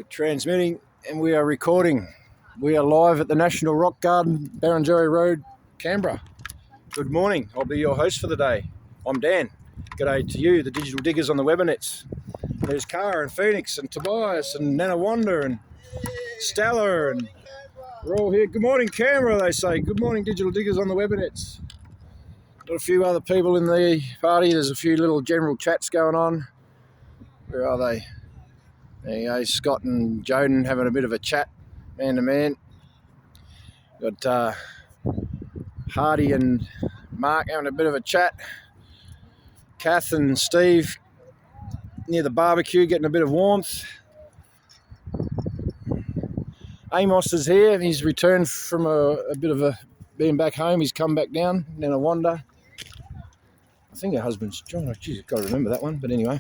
We're transmitting and we are recording. We are live at the National Rock Garden Barrenjoey Road, Canberra. Good morning. I'll be your host for the day. I'm Dan. G'day to you, the digital diggers on the Webbernets. There's Cara and Phoenix and Tobias and Nana Wanda and Stella, and we're all here. Good morning, Canberra, they say. Good morning, digital diggers on the Webbernets. Got a few other people in the party. There's a few little general chats going on. Where are they? There you go, Scott and Joden having a bit of a chat, man to man. Got Hardy and Mark having a bit of a chat. Kath and Steve near the barbecue getting a bit of warmth. Amos is here. He's returned from a bit of being back home. He's come back down. Nana Wanda. I think her husband's John. Geez, I've got to remember that one. But anyway,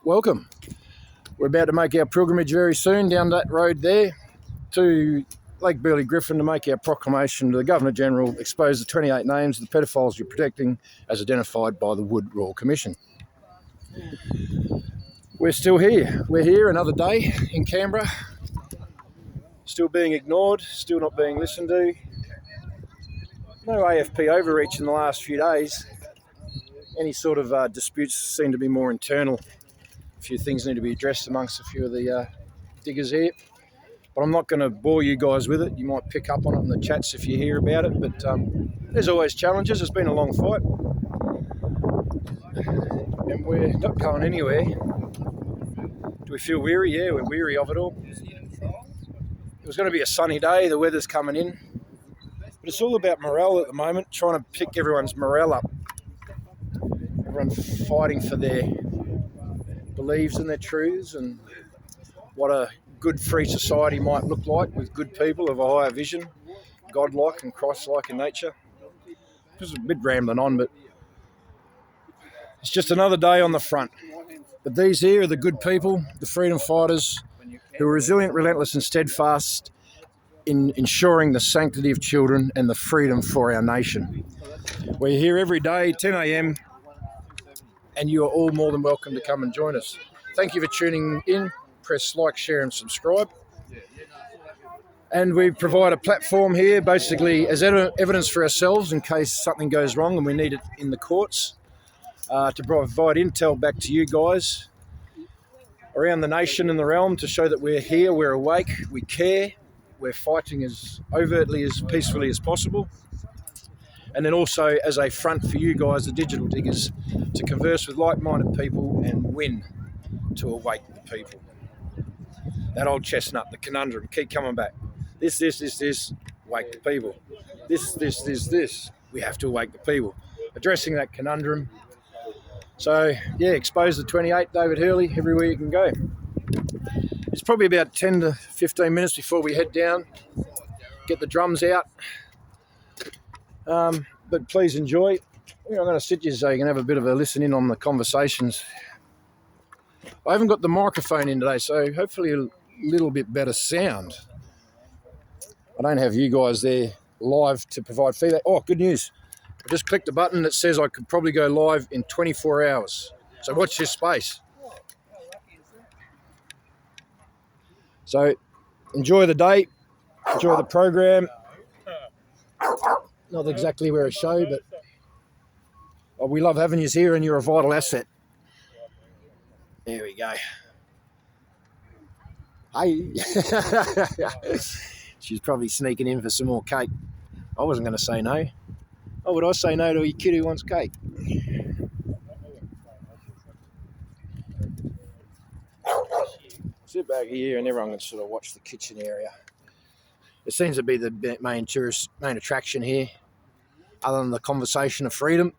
welcome. We're about to make our pilgrimage very soon down that road there to Lake Burley Griffin to make our proclamation to the Governor-General, expose the 28 names of the pedophiles you're protecting as identified by the Wood Royal Commission. We're still here. We're here another day in Canberra. Still being ignored, still not being listened to. No AFP overreach in the last few days. Any sort of disputes seem to be more internal. A few things need to be addressed amongst a few of the diggers here. But I'm not going to bore you guys with it. You might pick up on it in the chats if you hear about it. But there's always challenges. It's been a long fight. And we're not going anywhere. Do we feel weary? Yeah, we're weary of it all. It was going to be a sunny day. The weather's coming in. But it's all about morale at the moment, trying to pick everyone's morale up. Everyone's fighting for their beliefs and their truths and what a good free society might look like with good people of a higher vision, godlike and Christ-like in nature. Just a bit rambling on, but it's just another day on the front. But these here are the good people, the freedom fighters, who are resilient, relentless and steadfast in ensuring the sanctity of children and the freedom for our nation. We're here every day, 10 a.m, and you are all more than welcome to come and join us. Thank you for tuning in. Press like, share and subscribe. And we provide a platform here basically as evidence for ourselves in case something goes wrong and we need it in the courts, to provide intel back to you guys around the nation and the realm to show that we're here, we're awake, we care, we're fighting as overtly, as peacefully as possible. And then also as a front for you guys, the digital diggers, to converse with like-minded people and win to awake the people. That old chestnut, the conundrum, keep coming back. This, wake the people. This. We have to awake the people. Addressing that conundrum. So, yeah, expose the 28, David Hurley, everywhere you can go. It's probably about 10 to 15 minutes before we head down, get the drums out. But please enjoy. I'm going to sit here so you can have a bit of a listen in on the conversations. I haven't got the microphone in today, so hopefully a little bit better sound. I don't have you guys there live to provide feedback. Oh, good news. I just clicked a button that says I could probably go live in 24 hours. So watch this space. So enjoy the day, enjoy the program. Not exactly where a show, but we love having you here and you're a vital asset. There we go. Hey. She's probably sneaking in for some more cake. I wasn't going to say no. Oh, would I say no to a kid who wants cake? Sit back here and everyone can sort of watch the kitchen area. It seems to be the main attraction here, other than the conversation of freedom.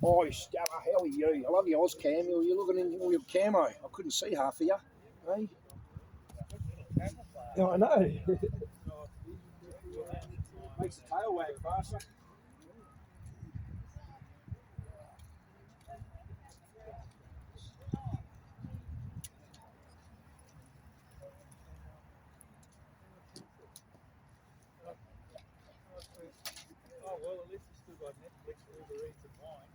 Oh, Stella, how are you? I love your Ozcam. You're looking in all your camo. I couldn't see half of you. Hey? Yeah, I know. Makes the tail wag faster. Oh, well, at least you still got Netflix, Uber Eats and wine.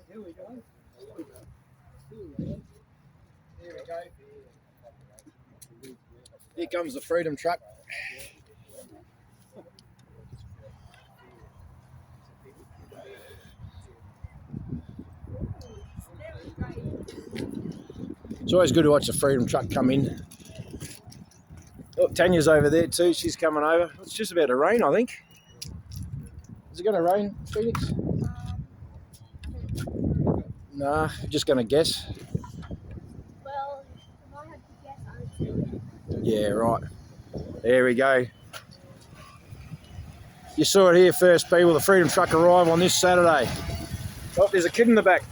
Here we go. Here comes the Freedom truck. It's always good to watch the Freedom truck come in. Oh, Tanya's over there too. She's coming over. It's just about to rain, I think. Is it going to rain, Phoenix? Nah, just going to guess. Well, if I had to guess, I would say. Yeah, right. There we go. You saw it here first, people. The Freedom truck arrive on this Saturday. Oh, there's a kid in the back.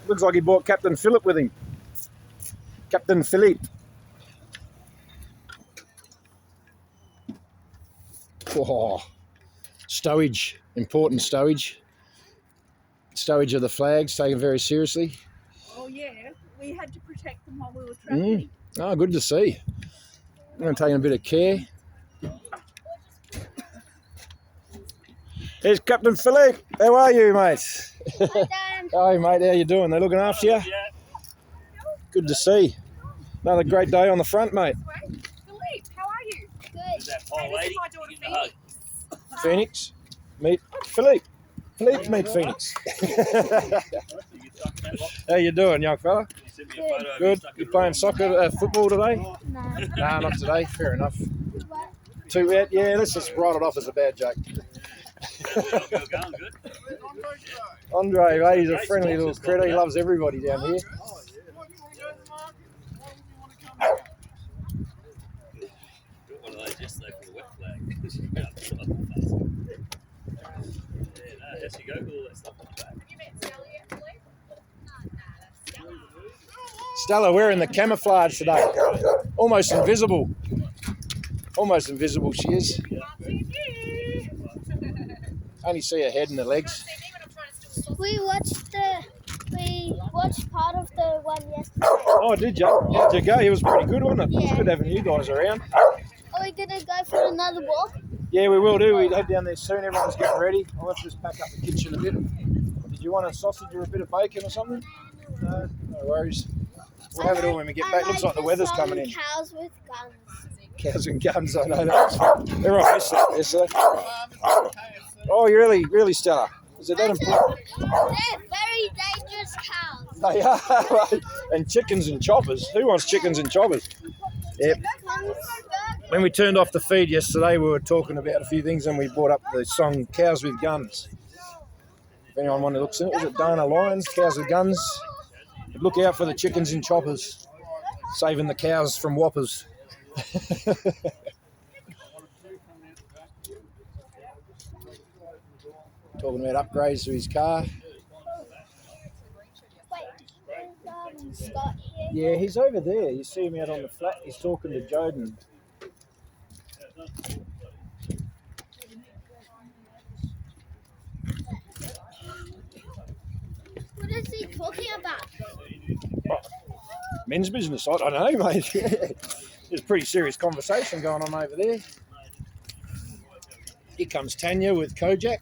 Looks like he brought Captain Phillip with him. Captain Philippe. Oh, stowage, important stowage. Stowage of the flags, taken very seriously. Oh yeah, we had to protect them while we were travelling. Oh, good to see. I'm taking a bit of care. Here's Captain Philippe. How are you, mate? Hi, Dan. Hi, mate. How you doing? They looking after you? Yeah. Good to see. Another great day on the front, mate. Philippe, how are you? Good. That Hey, poor this lady. is my daughter Give her a hug. Phoenix. Phoenix, meet Philippe. Philippe, meet Phoenix. How you doing, young fella? You sent me a photo of Good. stuck in You the playing room. soccer, football today? No. Nah, not today. Fair enough. What? Too bad. Yeah, let's just write it off as a bad joke. How's it going? Good. Andre, mate, he's a friendly little critter. He loves everybody down here. Got one of those yesterday for the wet flag. Yeah, no, how's you go with all that stuff on the back? Have you met Sally yet, Philippe? That's Stella. Stella, we're in the camouflage today. Almost invisible. Almost invisible she is. Can't see you. Only see her head and her legs. Can't see me when I'm trying to steal the We watched part of the one yesterday. Oh, did you? How did you go? It was pretty good, wasn't it? It's Yeah. good having you guys around. Are we gonna go for another walk? Yeah, we will do. We'll head down there soon. Everyone's getting ready. I'll have to just pack up the kitchen a bit. Did you want a sausage or a bit of bacon or something? No, no worries. We'll have it all when we get back. Looks like the weather's coming in. Cows with guns. Cows and guns, I know that. Everyone missed it yesterday. Oh, you really, Stella? Is it that important? They're very dangerous cows. They are, right? And chickens and choppers. Who wants chickens and choppers? Yep. When we turned off the feed yesterday, we were talking about a few things and we brought up the song Cows with Guns. If anyone wanted to look at it, was it Dana Lyons, Cows with Guns? Look out for the chickens and choppers, saving the cows from whoppers. Talking about upgrades to his car. Wait, is Scott here? Yeah, he's over there. You see him out on the flat. He's talking to Joden. What is he talking about? Men's business, I don't know, mate. There's a pretty serious conversation going on over there. Here comes Tanya with Kojak.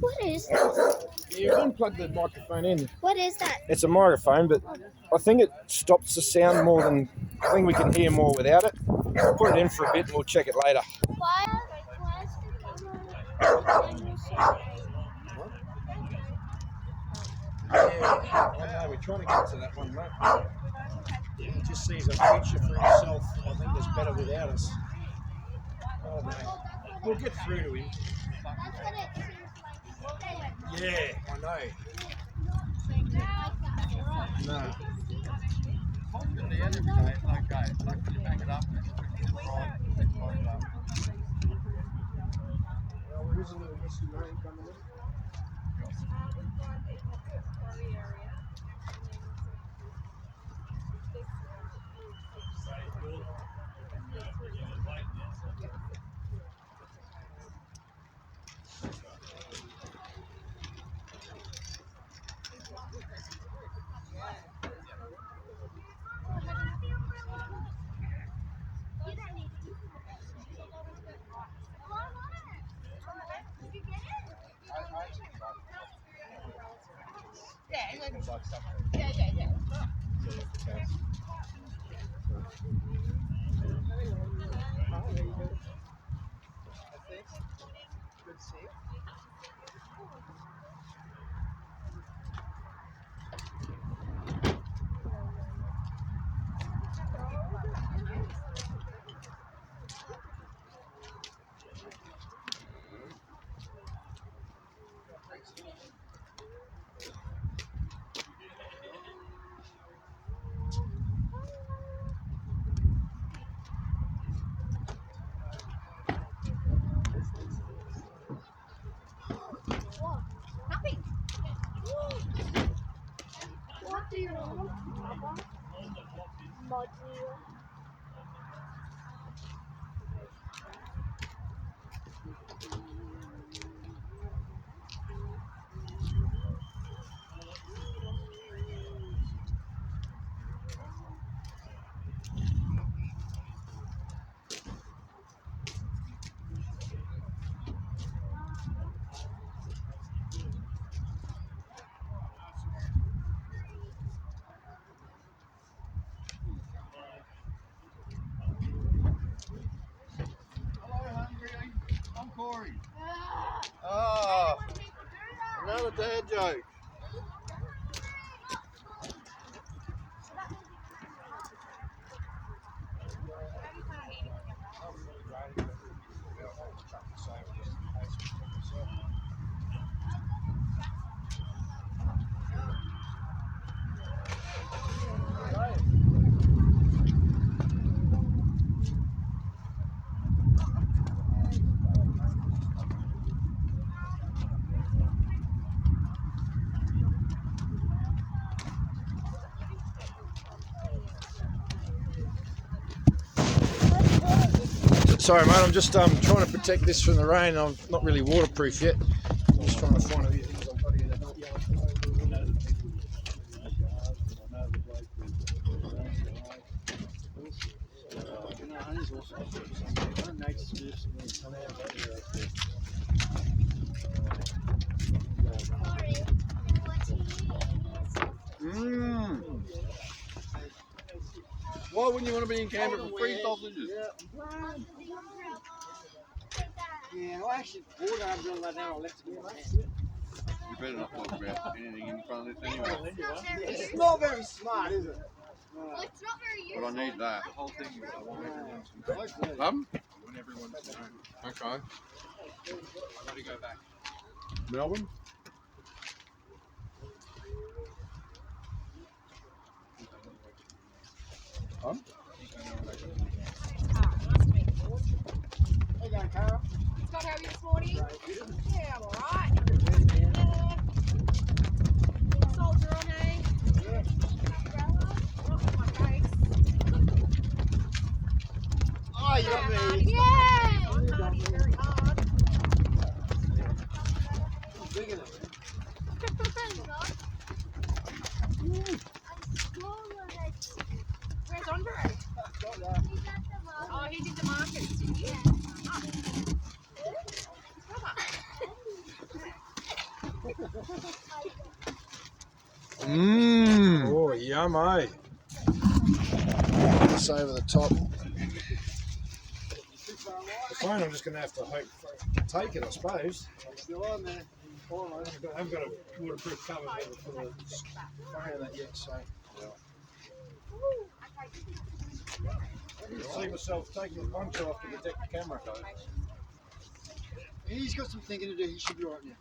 What is that? You can plug the microphone in. What is that? It's a microphone, but I think it stops the sound more than... I think we can hear more without it. I'll put it in for a bit and we'll check it later. Why is the camera? Yeah, I know, we're trying to get to that one, mate. He just sees a future for himself. I think it's better without us. Oh, mate. We'll get through to him. Yeah, I know. No. At the end of the day, it's okay. It's like when you back it up, Well, there is a little misty rain coming in. Nothing. What do you want, Papa? Module. I'm Corey. Oh, another dad joke. Sorry, mate. I'm just trying to protect this from the rain. I'm not really waterproof yet. I'm just trying to find a few things I've got here to help you. Why wouldn't you want to be in Canberra for free sausages? Yeah, well, actually, water I'm doing right now, I left it in my hand. You better not talk about anything in front of this anyway. It's not very smart, is it? Well, it's not very But I useful. need that. The whole thing is I want everyone to know. Okay. I want everyone to know. Okay. I've got to go back. Melbourne? Huh? How you going, Cara? Scott, how are you this morning? Yeah, I'm alright. Soldier on, eh? Rock my face. Oh, you got me. Yeah! You got me. Very hard. Big enough. Where's Andre? Oh, he did the markets, did he? Oh, yummy. It's over the top. The phone, I'm just going to have to hope to take it, I suppose. Still on there. I haven't got a waterproof cover for the phone and that yet, so. I can see myself taking the punch off to protect the camera. He's got some thinking to do. He should be right now.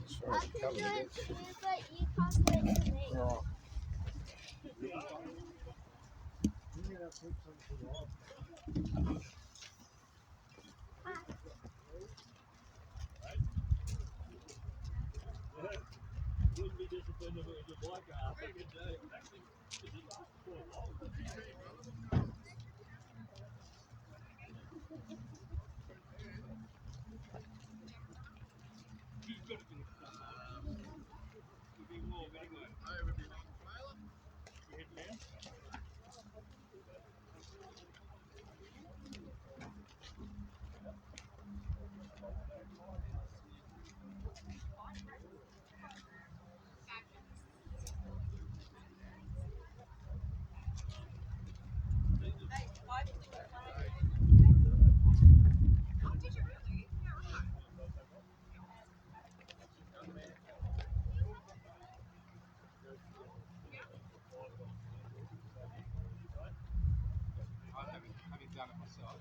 Sorry, I can do it too, but you can't do it to me. Right. Wouldn't be disciplined if it was a bloke. I think it's actually quite long. Having done it myself.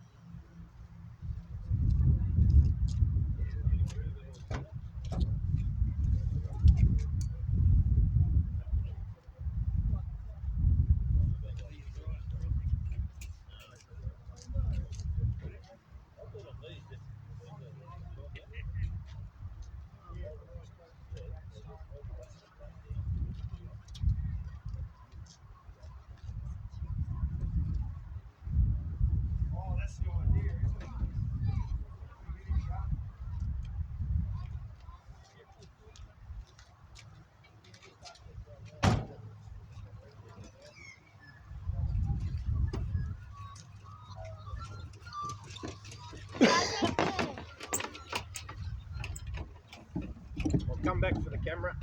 I'll come back for the camera.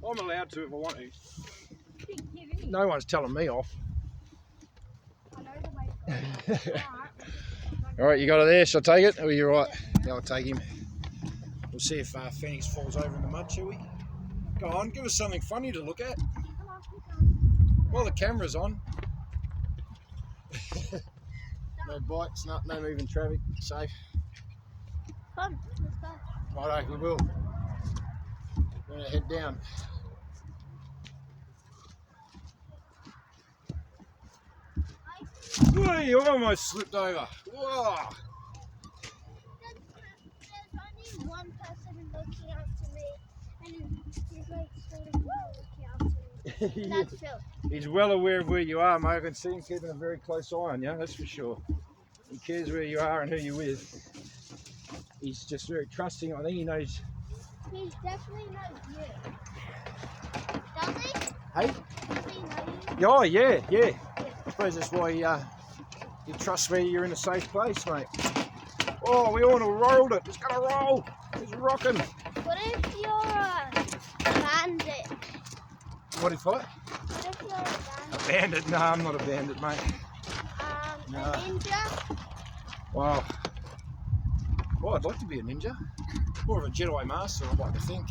I'm allowed to if I want to. No one's telling me off. All right, you got it there. Shall I take it? Or are you right? Yeah, I'll take him. We'll see if Phoenix falls over in the mud, shall we? Go on, give us something funny to look at. While the camera's on. No bikes, no moving traffic, safe. Come, let's go. Righto, we will. We're going to head down. Whoa, you almost slipped over. Whoa. There's only one person looking after me, and he's like sort of looking after me. And that's Phil. He's well aware of where you are, mate. I can see him keeping a very close eye on you, that's for sure. He cares where you are and who you're with. He's just very trusting. I think he knows. He definitely knows you. Does he? Hey? Does he know you? Oh, yeah. I suppose that's why he trusts me you're in a safe place, mate. Oh, we all rolled it. It's going to roll. It's rocking. What if you're a bandit? What if what? What if you're a bandit? A bandit? No, I'm not a bandit, mate. No. A ninja? Wow. Well, I'd like to be a ninja. More of a Jedi Master, I'd like to think.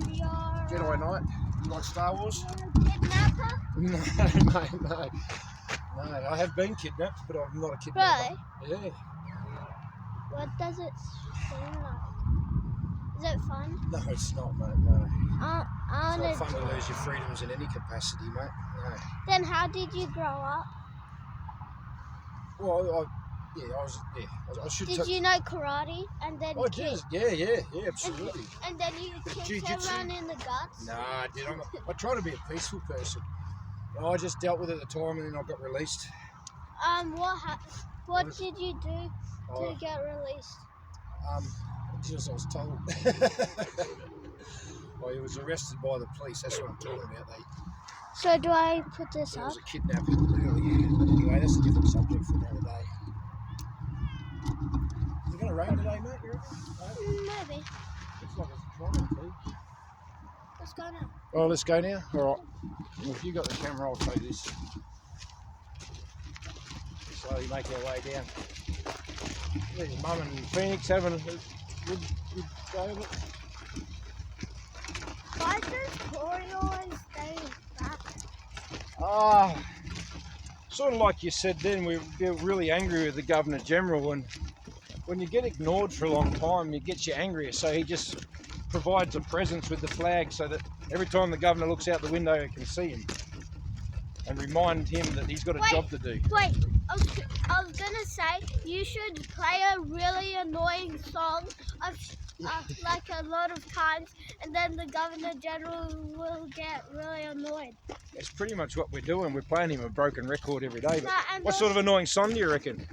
You're Jedi Knight. You like Star Wars? a kidnapper? No, mate, no. No, I have been kidnapped, but I'm not a kidnapper. Really? Yeah. What does it seem like? Is it fun? No, it's not, mate, no. I It's not wanna fun to lose your freedoms in any capacity, mate. No. Then how did you grow up? Well, I should Did you know karate and then I did. Yeah, absolutely. and then you kicked Jiu-jitsu? everyone in the guts? Nah, I did. I try to be a peaceful person. I just dealt with it at the time, and then I got released. What did you do Oh. to get released? Just I was told. Well, he was arrested by the police. That's what I'm talking about. So do I put this It up? was a kidnapping, really. Anyway, that's a different subject for another day. Maybe. Looks like it's trying to. Let's go now. Oh, let's go now? Alright. Well, if you got the camera, I'll take this. Slowly make our way down. There's Mum and Phoenix having a good go of it. Why does Corey always stay back? Sort of like you said then, we get really angry with the Governor General, and when you get ignored for a long time, it gets you angrier. So he just provides a presence with the flag so that every time the Governor looks out the window, you can see him and remind him that he's got a job to do. Wait, I was gonna say you should play a really annoying song like a lot of times, and then the Governor General will get really annoyed. That's pretty much what we're doing. We're playing him a broken record every day. But No, and what sort of annoying song do you reckon?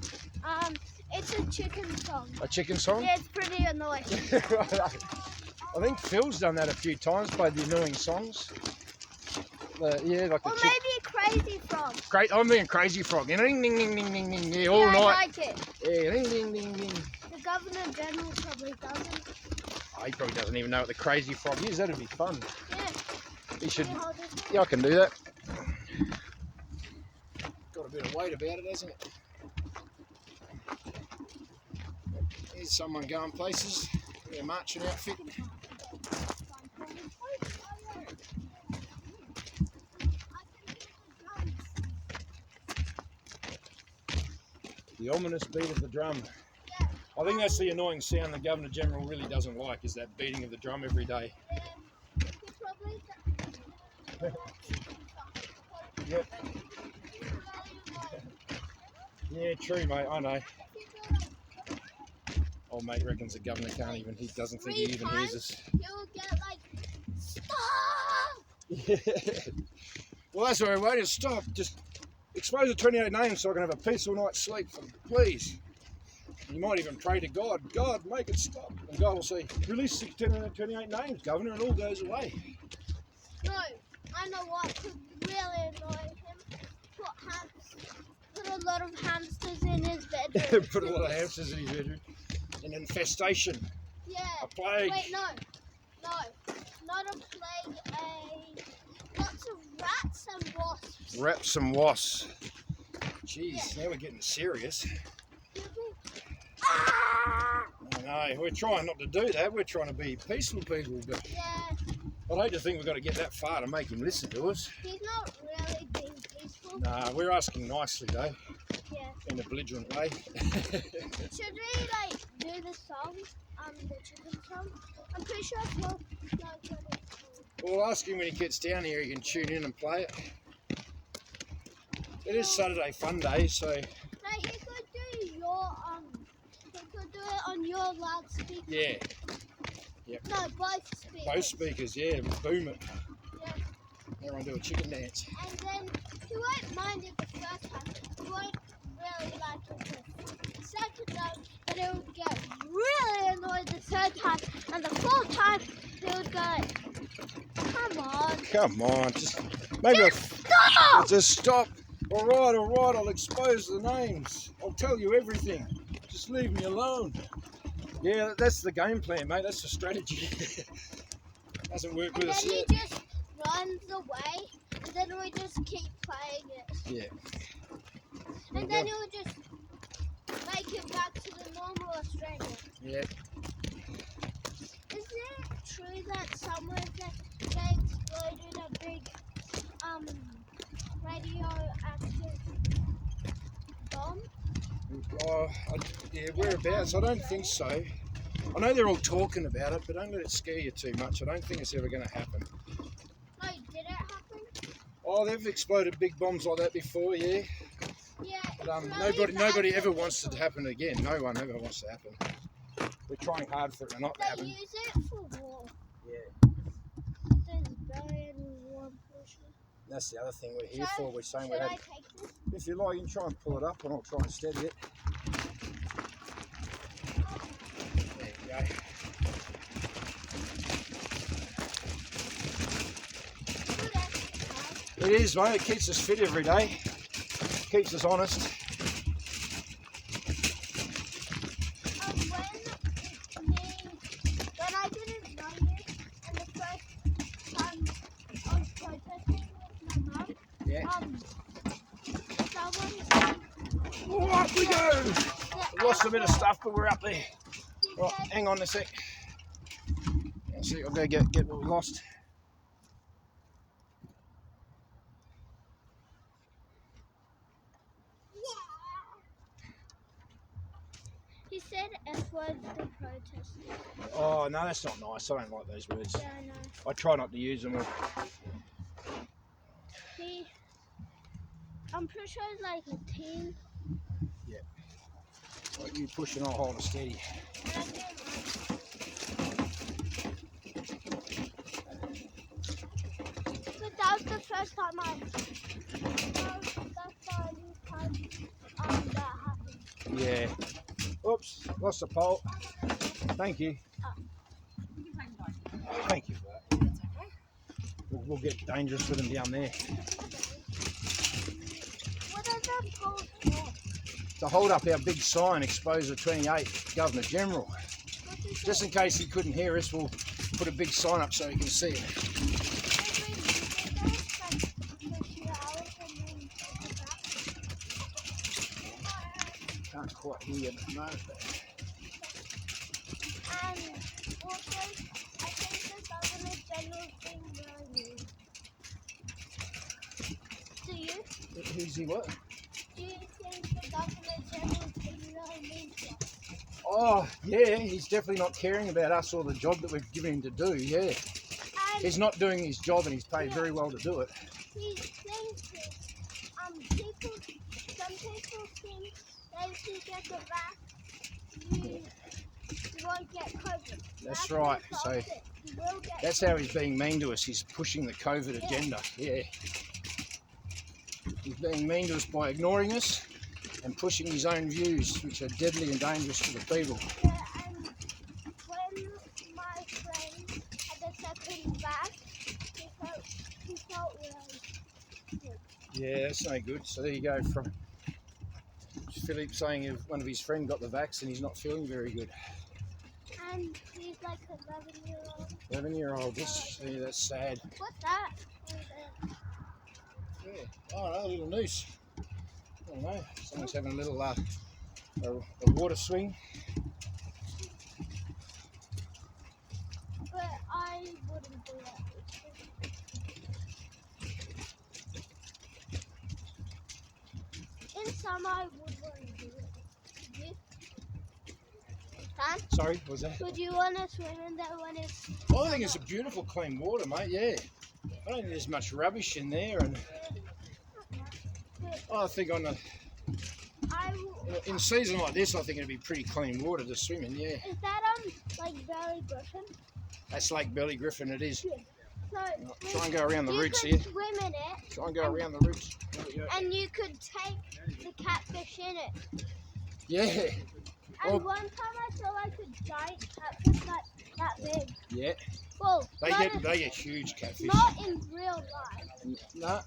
It's a chicken song. A chicken song? Yeah, it's pretty annoying. I think Phil's done that a few times, played the annoying songs. Yeah, like the Or maybe a crazy frog. Great, I'm being Crazy Frog. Ding, ding, ding, ding, ding, ding, yeah, all Yeah, I night. like it. Yeah, ding, ding, ding, ding. The Governor General probably doesn't. Oh, he probably doesn't even know what the Crazy Frog is. That'd be fun. Yeah. He should. Can you hold this? Yeah, I can do that. Got a bit of weight about it, hasn't it? Here's someone going places. Their marching outfit. The ominous beat of the drum. I think that's the annoying sound the Governor General really doesn't like, is that beating of the drum every day. Yep. Yeah, true, mate. I know. Old mate reckons the Governor can't even. He doesn't think he even hears us. He'll get like, stop! Yeah. Well, that's why I waited. Stop. Just expose the 28 names so I can have a peaceful night's sleep, please. You might even pray to God. God, make it stop. And God will say, release the 28 names, Governor, and all goes away. No, I know what could really annoy him. Put a lot of hamsters in his bedroom. Put a lot of hamsters in his bedroom. An infestation. Yeah. A plague. Wait, no, not a plague. Lots of rats and wasps. Rats and wasps. Jeez, now we're getting serious. Ah! I know, we're trying not to do that. We're trying to be peaceful people, but Yeah. I don't think we've got to get that far to make him listen to us. He's not really being peaceful. Nah, we're asking nicely though, Yeah. in a belligerent way. Should we like do the song? The chicken song? I'm pretty sure Phil knows what it's called. We'll ask him when he gets down here, he can tune in and play it. It is Saturday Fun Day, so No, he could do it on your loudspeaker. yeah. Yep. No, both speakers. Both speakers, yeah, we'll boom it. Yeah. Everyone do a chicken dance. And then he won't mind it the first time. He won't really like it the second time, but he would get really annoyed the third time, and the fourth time he would go, come on. Come on, just maybe Stop! just stop. All right, I'll expose the names. I'll tell you everything. Just leave me alone. Yeah, that's the game plan, mate. That's the strategy. Hasn't worked And with then us yet. he just runs away, and then we just keep playing it. Yeah. And then he'll just make it back to the normal Australia. Yeah. Is it true that somewhere they exploded a big radioactive bomb? Yeah, whereabouts? I don't think so. I know they're all talking about it, but don't let it scare you too much. I don't think it's ever going to happen. No, did it happen? Oh, they've exploded big bombs like that before, yeah. Yeah. But it's really nobody bad ever for wants it to people. happen again. No one ever wants it to happen. We're trying hard for it not to They happen. use it for war. Yeah. There's very warm pollution. That's the other thing we're here So, for. We're saying should we I had. take this? If you like, you can try and pull it up, and I'll try and steady it. There you go. Good exercise. It is, mate. It keeps us fit every day. Keeps us honest. When Up we go! We lost a bit of stuff, but we're up there. Right, hang on a sec. Let's see, I'll go get what we lost. He said F word the protesters. Oh, no, that's not nice. I don't like those words. Yeah, I know. I try not to use them. I'm pretty sure it's like a teen. Yeah. Right, you push and I'll hold it steady. But that was the first time that's the only time that happened. Yeah. Oops, lost the pole. Thank you. Thank you for that. We'll get dangerous with them down there. What are the poles for? To hold up our big sign, Exposure 28, Governor General. Just in case he couldn't hear us, we'll put a big sign up so he can see it. Can't quite hear you at the moment. And also, I think the Governor General's being really mean. Do you? Who's he what? Do you think the Governor General's being really mean to us? Oh, yeah, he's definitely not caring about us or the job that we've given him to do, yeah. And He's not doing his job and he's paid very well to do it. he thinks some people think that if you get the vax, you won't get COVID. That's right. not So it. You will get that's how he's being mean to us. He's pushing the COVID agenda, yeah. He's being mean to us by ignoring us and pushing his own views, which are deadly and dangerous to the people. Yeah, and when my friend had the second vax, he felt really good. Yeah, that's no good. So there you go from Philip saying if one of his friends got the vax and he's not feeling very good. And he's like 11-year-old. 11-year-old, yeah, that's sad. What's that? Yeah. Oh, no, a little noose. I don't know. Someone's having a little a water swing. But I wouldn't do that. In summer, I would want to do it. Would you? Dan? Sorry, what was that? Would you want to swim in there when it's... I think it's a beautiful clean water, mate, yeah. I don't think there's much rubbish in there, and I think in a season like this, I think it'd be pretty clean water to swim in, yeah. Is that like Barry Griffin? That's Lake Belly Griffin, it is. Yeah. So Try and go around the roots you here. could swim in it. Try and go around the roots. There we go. And you could take the catfish in it. Yeah. And Well, one time I saw like a giant catfish like that big. yeah. Well, They get huge catfish. not in real life. No,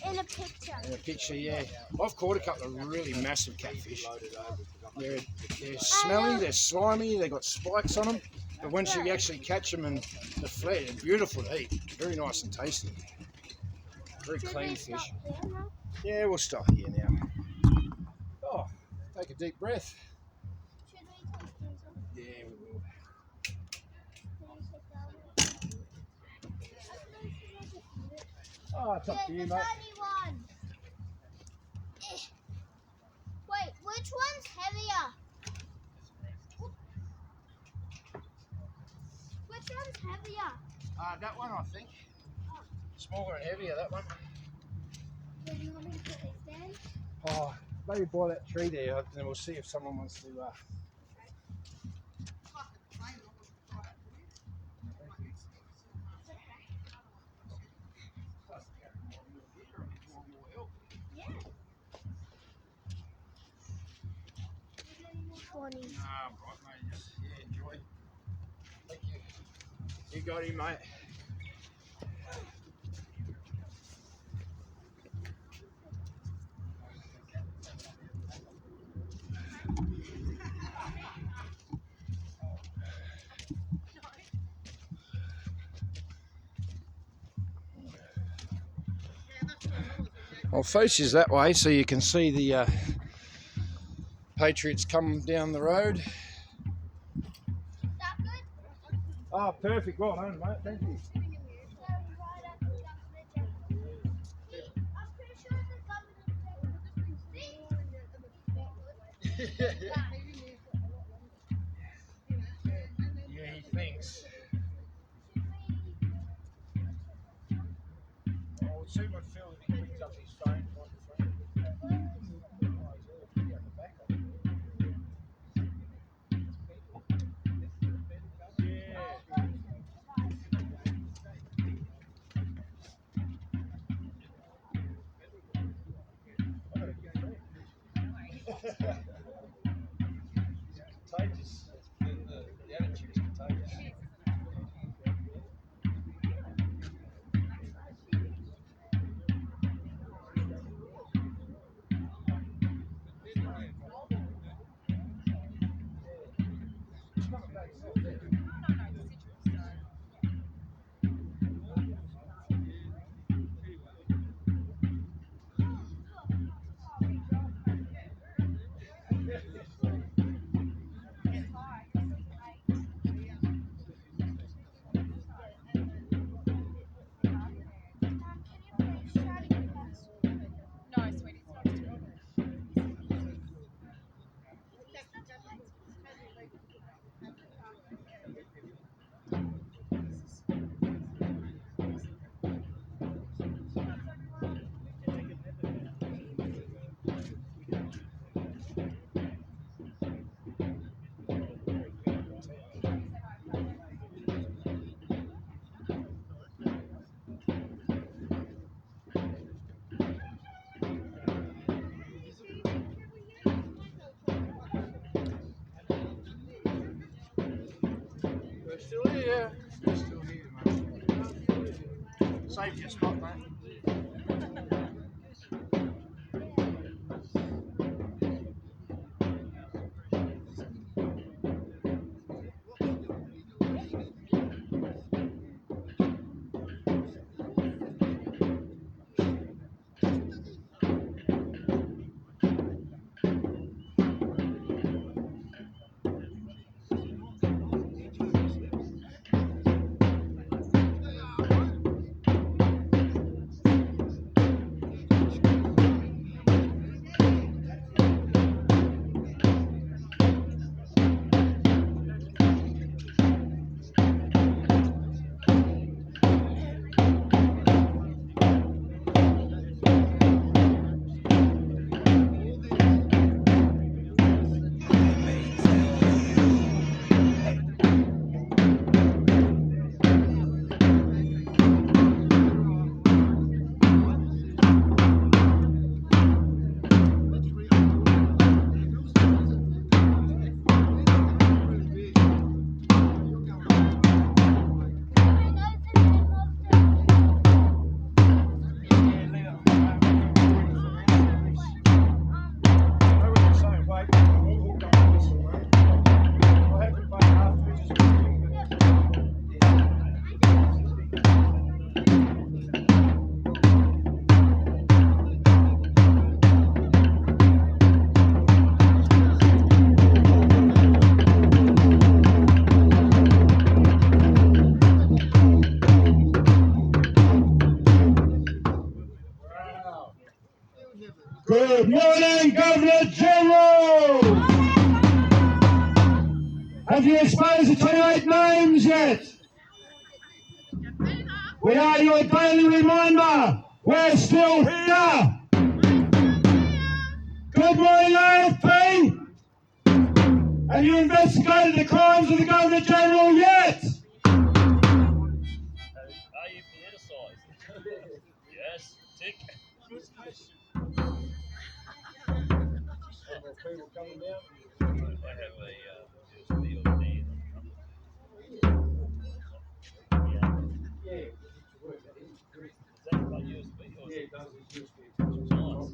In a picture. in a picture, yeah. I've caught a couple of really massive catfish. They're smelly, they're slimy, they've got spikes on them. But once you actually catch them and they're flat, they're beautiful to eat. Very nice and tasty. Very Should clean we fish. stop there now? Yeah, we'll stop here now. Oh, take a deep breath. Should we take these off? Yeah, we will. Can you sit down? Oh, it's up to you, The mate. tiny one. Wait, which one's heavier? Which one's heavier? That one, I think. Smaller and heavier, that one. Do you want me to put this down? Oh, maybe by that tree there, and then we'll see if someone wants to. Yeah. 20. Right, mate. Just, enjoy. Thank you. You got him, mate. I'll face you that way so you can see the Patriots come down the road. That good? Oh, perfect. Well done, mate. Thank you. Right at the government general. I'm pretty sure the government general. Yeah, he thinks. I'll see what Phil if he brings up his phone. Contagious. The attitude's contagious. We're still here. We're still here, mate. Save your spot, mate. Good morning, Governor General! Have you exposed the 28 names yet? We are your daily reminder, we're still here! Good morning, AFP! Have you investigated the crimes of the Governor General yet? Are you politicised? Yes, tick. People coming down. I have a USB or D. Yeah, it needs to work. That is very. Is that like USB or Yeah, it does. It's used to be. nice?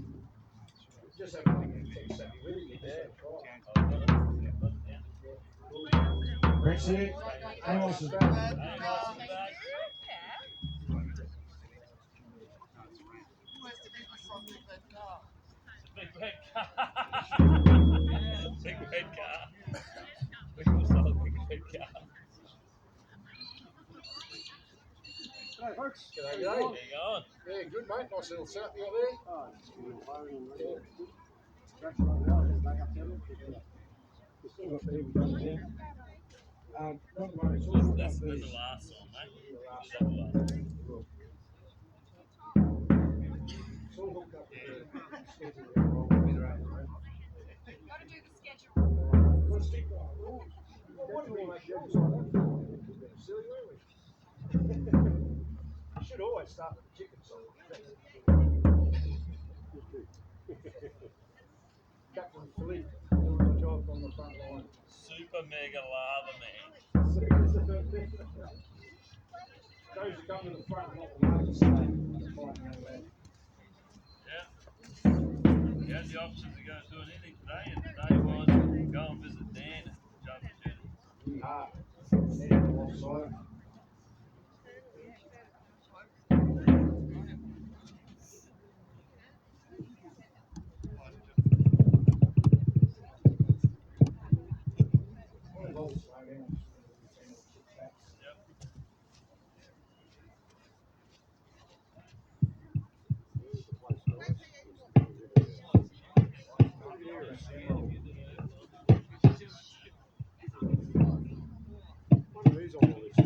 Just have a tech savvy with it. You just have to try. I've got it. I've got it now. That's it. Amos is back. Hey, nice and back. It's a big red car. folks. G'day, g'day. How you going? Yeah, good, mate. Nice little setup you got there. Oh, it's good. That's right now. It's back up there. We've still got people down there. Not the one who's all That's about the these. last one, mate. The last Is that the last one? It's all hooked up with the schedule of roll with their own, right? Got to do the schedule. What's the what do we make jobs like that? Silly, weren't we? You should always start with the chicken song. Captain Philippe doing the job on the front line. Super mega lava man. Those who come to the front, not the market side. Yeah. You had the option to go do anything today, and today was go and visit Dan at Jungle Jetty. Ah, yeah, offside. Who's on the list?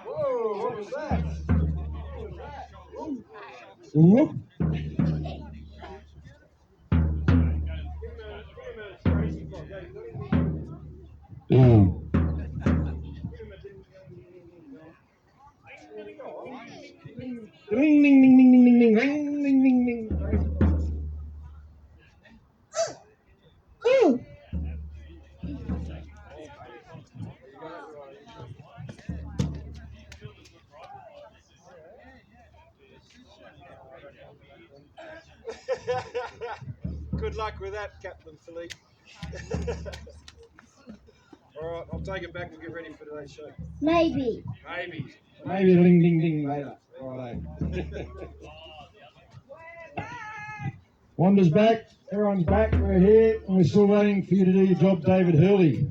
Whoa, what was that? Whoop. Yeah. Ding, ding, ding, ding, ding, ding, ding, ding, ding, ding, ding. Ooh. Good luck with that, Captain Philippe. All right, I'll take it back and get ready for today's show. Maybe. Maybe. Maybe a ding, ding, ding later. Righto. Wanda's back. Everyone's back. We're here, and we're still waiting for you to do your job, David Hurley.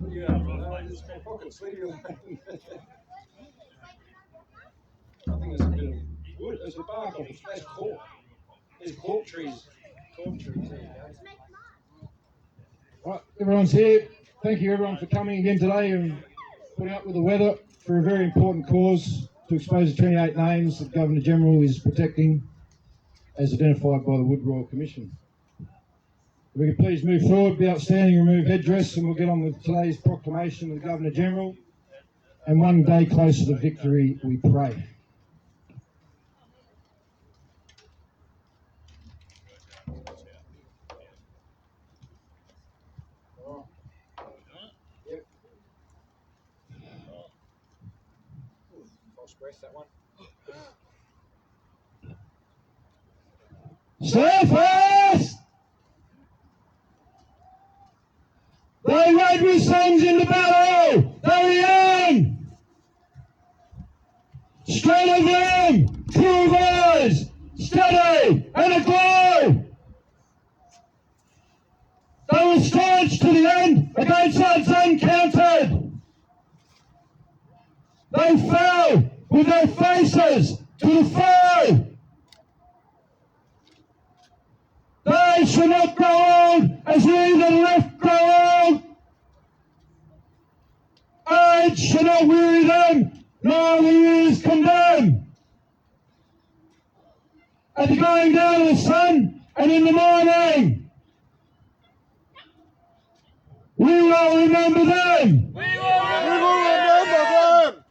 Yeah, it's my pockets. Leave me alone. I think there's a bit of wood. There's a bark off. There's cork. There's cork trees. Cork trees, there you go. Right, everyone's here. Thank you, everyone, for coming again today and putting up with the weather for a very important cause to expose the 28 names that Governor General is protecting as identified by the Wood Royal Commission. If we could please move forward, be outstanding, remove headdress, and we'll get on with today's proclamation of the Governor General. And one day closer to victory, we pray. Yep. False breath, that one. Stand fast! They ride with sons into battle! They're young! Straight of them, true of eyes, steady and aglow! They were staunch to the end against odds uncounted! They fell with their faces to the foe! They shall not grow old as we that left grow old. Age shall not weary them, nor the years condemn. At the going down of the sun and in the morning, we will remember them. We will remember them!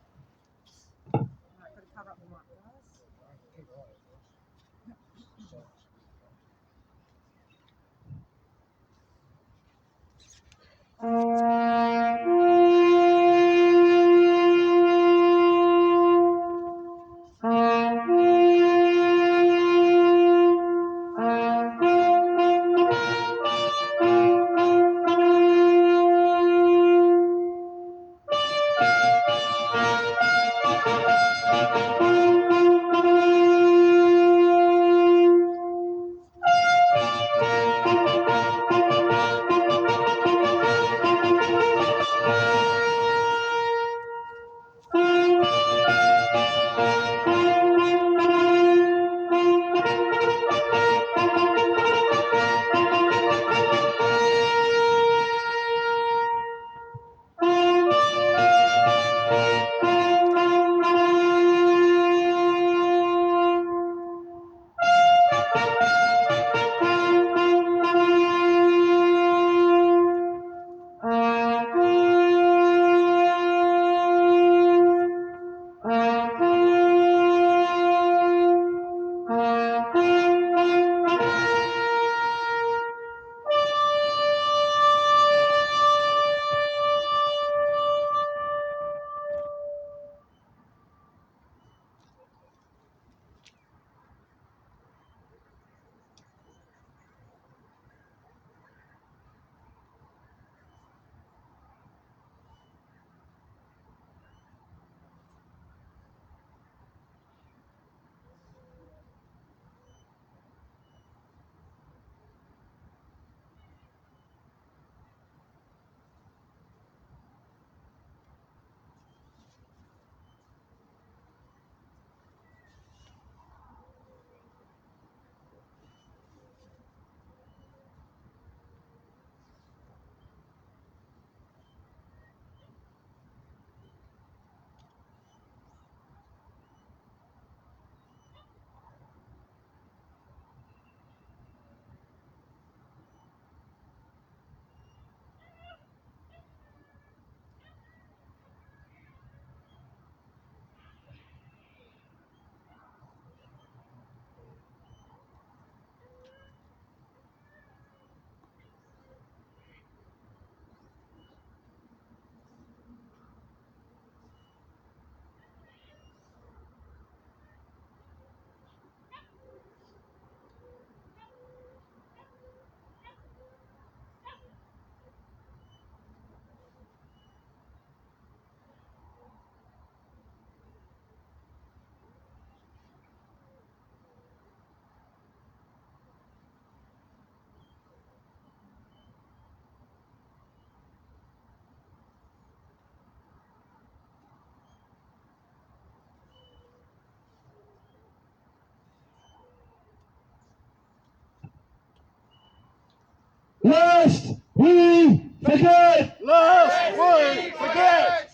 we forget. Lest we forget.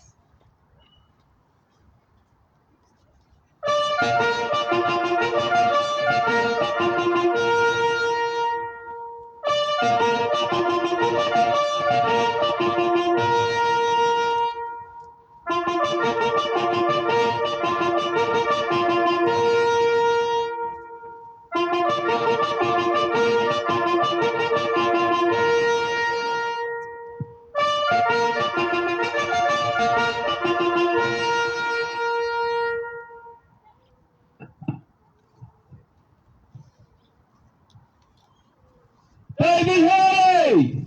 David Hurley,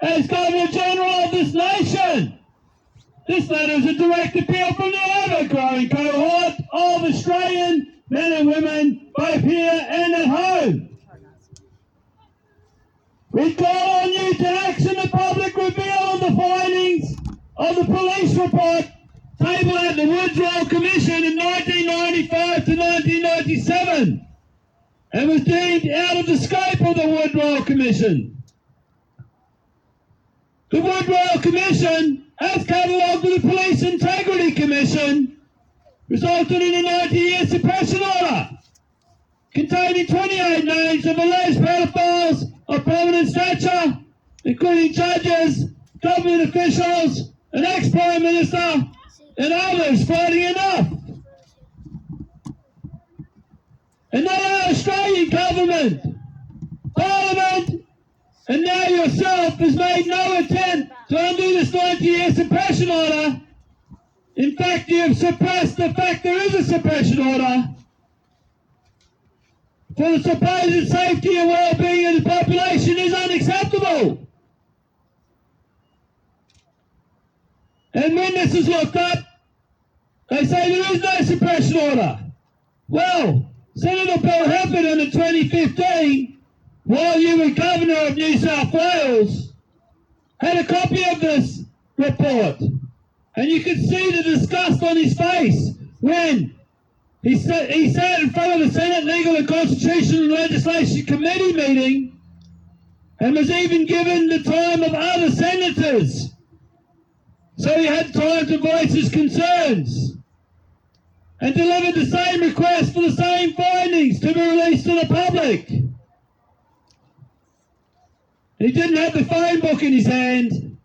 as Governor General of this nation, this letter is a direct appeal from the ever-growing cohort of Australian men and women, both here and at home. We call on you to action the public reveal of the findings of the police report tabled at the Woodrow Commission in 1995 to 1997 and was deemed out of the scope of the Woodrow Commission. The Woodrow Commission, as catalogued with the Police Integrity Commission, resulted in a 90-year suppression order containing 28 names of alleged pedophiles of prominent stature, including judges, government officials, an ex-Prime Minister, and others fighting enough. And now our Australian government, Parliament, and now yourself has made no attempt to undo this 90-year suppression order. In fact, you have suppressed the fact there is a suppression order for the supposed safety and well-being of the population is unacceptable. And when this is looked up, they say there is no suppression order. Well, Senator Bill Hefford in 2015, while you were Governor of New South Wales, had a copy of this report. And you could see the disgust on his face when he sat in front of the Senate Legal and Constitutional and Legislation Committee meeting and was even given the time of other senators. So he had time to voice his concerns and delivered the same request for the same findings to be released to the public. He didn't have the phone book in his hand.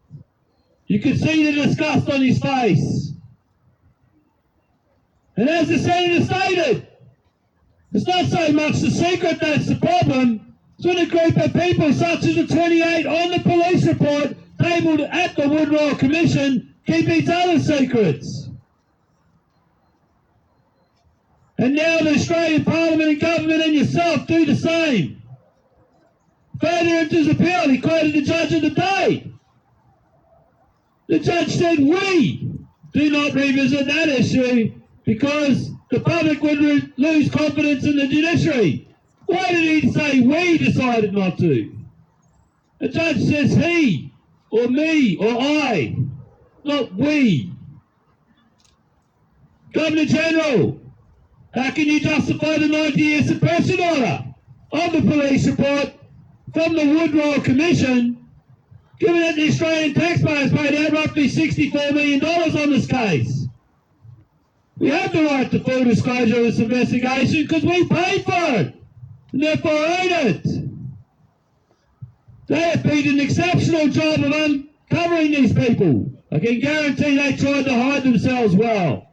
You could see the disgust on his face. And as the Senator stated, it's not so much the secret that's the problem. It's when a group of people such as the 28 on the police report tabled at the Woodrow Commission keep each other secrets. And now the Australian Parliament and Government and yourself do the same. Further into his appeal, he quoted the judge of the day. The judge said, we do not revisit that issue because the public would lose confidence in the judiciary. Why did he say we decided not to? The judge says he, or me, or I, not we. Governor General, how can you justify the 90-year suppression order of the police report from the Woodrow Commission, given that the Australian taxpayers paid out roughly $64 million on this case? We have the right to full disclosure of this investigation because we paid for it, and therefore own it. They have been an exceptional job of uncovering these people. I can guarantee they tried to hide themselves well.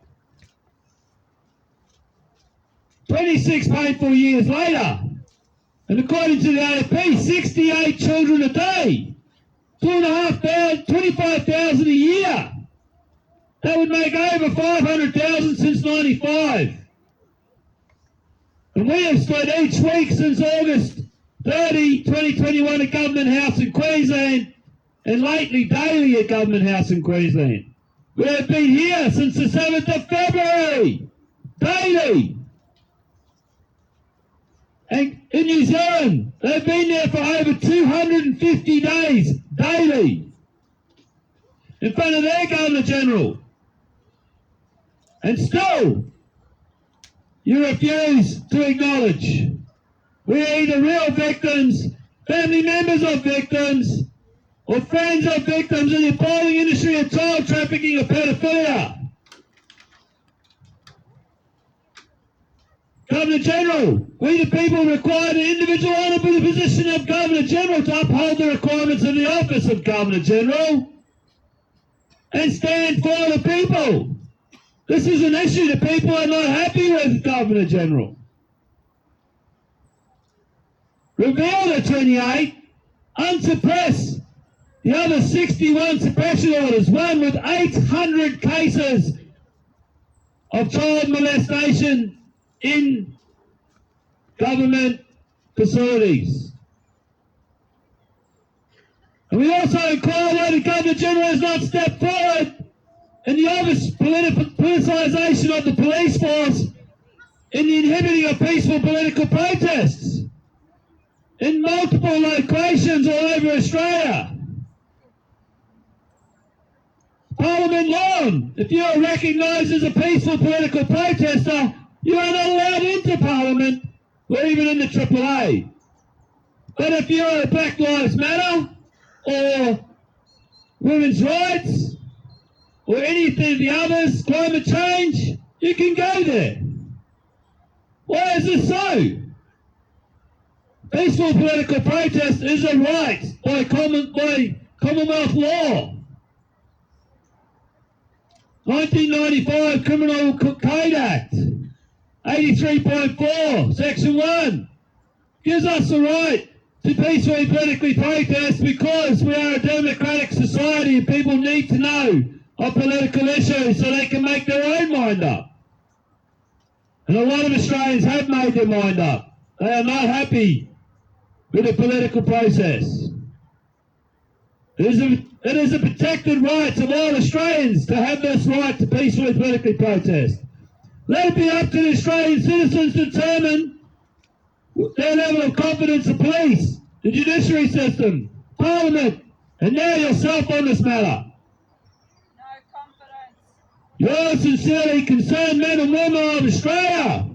26 painful years later, and according to the AFP, 68 children a day, 25,000 a year. That would make over 500,000 since 95. And we have stood each week since August 30, 2021 at Government House in Queensland, and lately daily at Government House in Queensland. We have been here since the 7th of February, daily. And in New Zealand, they've been there for over 250 days, daily, in front of their Governor General. And still, you refuse to acknowledge. We are either real victims, family members of victims, or friends of victims in the appalling industry of child trafficking or pedophilia. Governor General, we the people require the individual honourable position of Governor General to uphold the requirements of the office of Governor General and stand for the people. This is an issue the people are not happy with, Governor General. Reveal the 28, unsuppress the other 61 suppression orders, one with 800 cases of child molestation in government facilities. And we also inquire why the Governor General has not stepped forward in the obvious politicisation of the police force in the inhibiting of peaceful political protests in multiple locations all over Australia. Parliament lawn, if you are recognised as a peaceful political protester, you are not allowed into Parliament or even in the AAA. But if you are a Black Lives Matter or women's rights or anything of the others, climate change, you can go there. Why is this so? Peaceful political protest is a right by Commonwealth law. 1995 Criminal Code Act, 83.4, Section 1, gives us the right to peacefully politically protest because we are a democratic society and people need to know of political issues so they can make their own mind up. And a lot of Australians have made their mind up. They are not happy with the political process. It is a protected right of all Australians to have this right to peacefully politically protest. Let it be up to the Australian citizens to determine their level of confidence in police, the judiciary system, Parliament, and now yourself on this matter. No confidence. Yours sincerely, concerned men and women of Australia.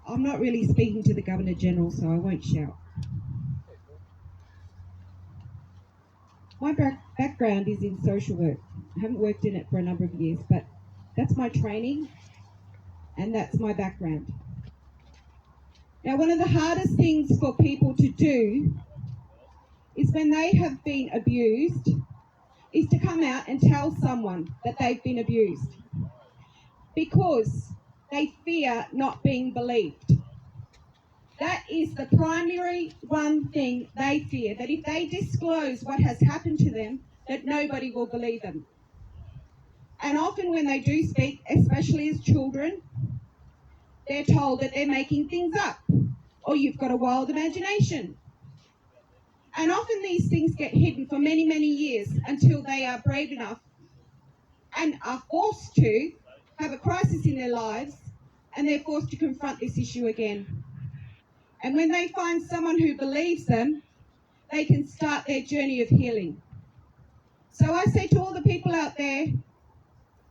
I'm not really speaking to the Governor General, so I won't shout. My background is in social work. I haven't worked in it for a number of years, but that's my training and that's my background. Now, one of the hardest things for people to do is when they have been abused, is to come out and tell someone that they've been abused because they fear not being believed. That is the primary one thing they fear, that if they disclose what has happened to them, that nobody will believe them. And often when they do speak, especially as children, they're told that they're making things up or you've got a wild imagination. And often these things get hidden for many, many years until they are brave enough and are forced to have a crisis in their lives and they're forced to confront this issue again. And when they find someone who believes them, they can start their journey of healing. So I say to all the people out there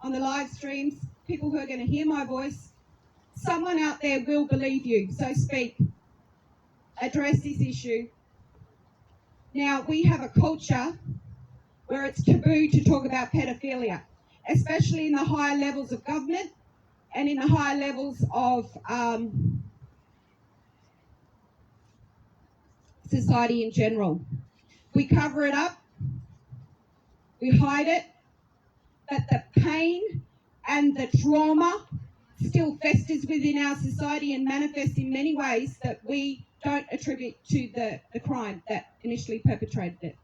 on the live streams, people who are going to hear my voice, someone out there will believe you. So speak. Address this issue. Now, we have a culture where it's taboo to talk about pedophilia, especially in the higher levels of government and in the higher levels of society in general. We cover it up, we hide it, but the pain and the trauma still festers within our society and manifests in many ways that we don't attribute to the crime that initially perpetrated it.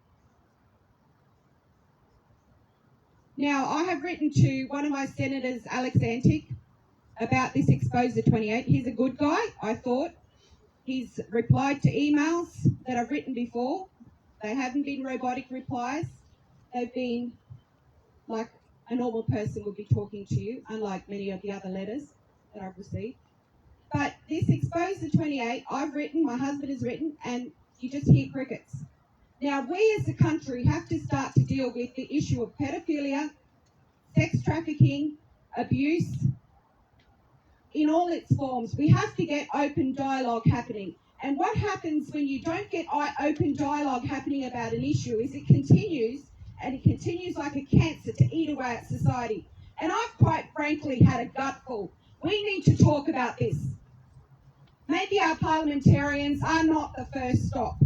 Now, I have written to one of my senators, Alex Antic, about this Exposure 28. He's a good guy, I thought. He's replied to emails that I've written before. They haven't been robotic replies. They've been like a normal person would be talking to you, unlike many of the other letters that I've received. But this Exposure 28, I've written, my husband has written, and you just hear crickets. Now, we as a country have to start to deal with the issue of pedophilia, sex trafficking, abuse, in all its forms. We have to get open dialogue happening. And what happens when you don't get open dialogue happening about an issue is it continues, and it continues like a cancer to eat away at society. And I've quite frankly had a gutful. We need to talk about this. Maybe our parliamentarians are not the first stop.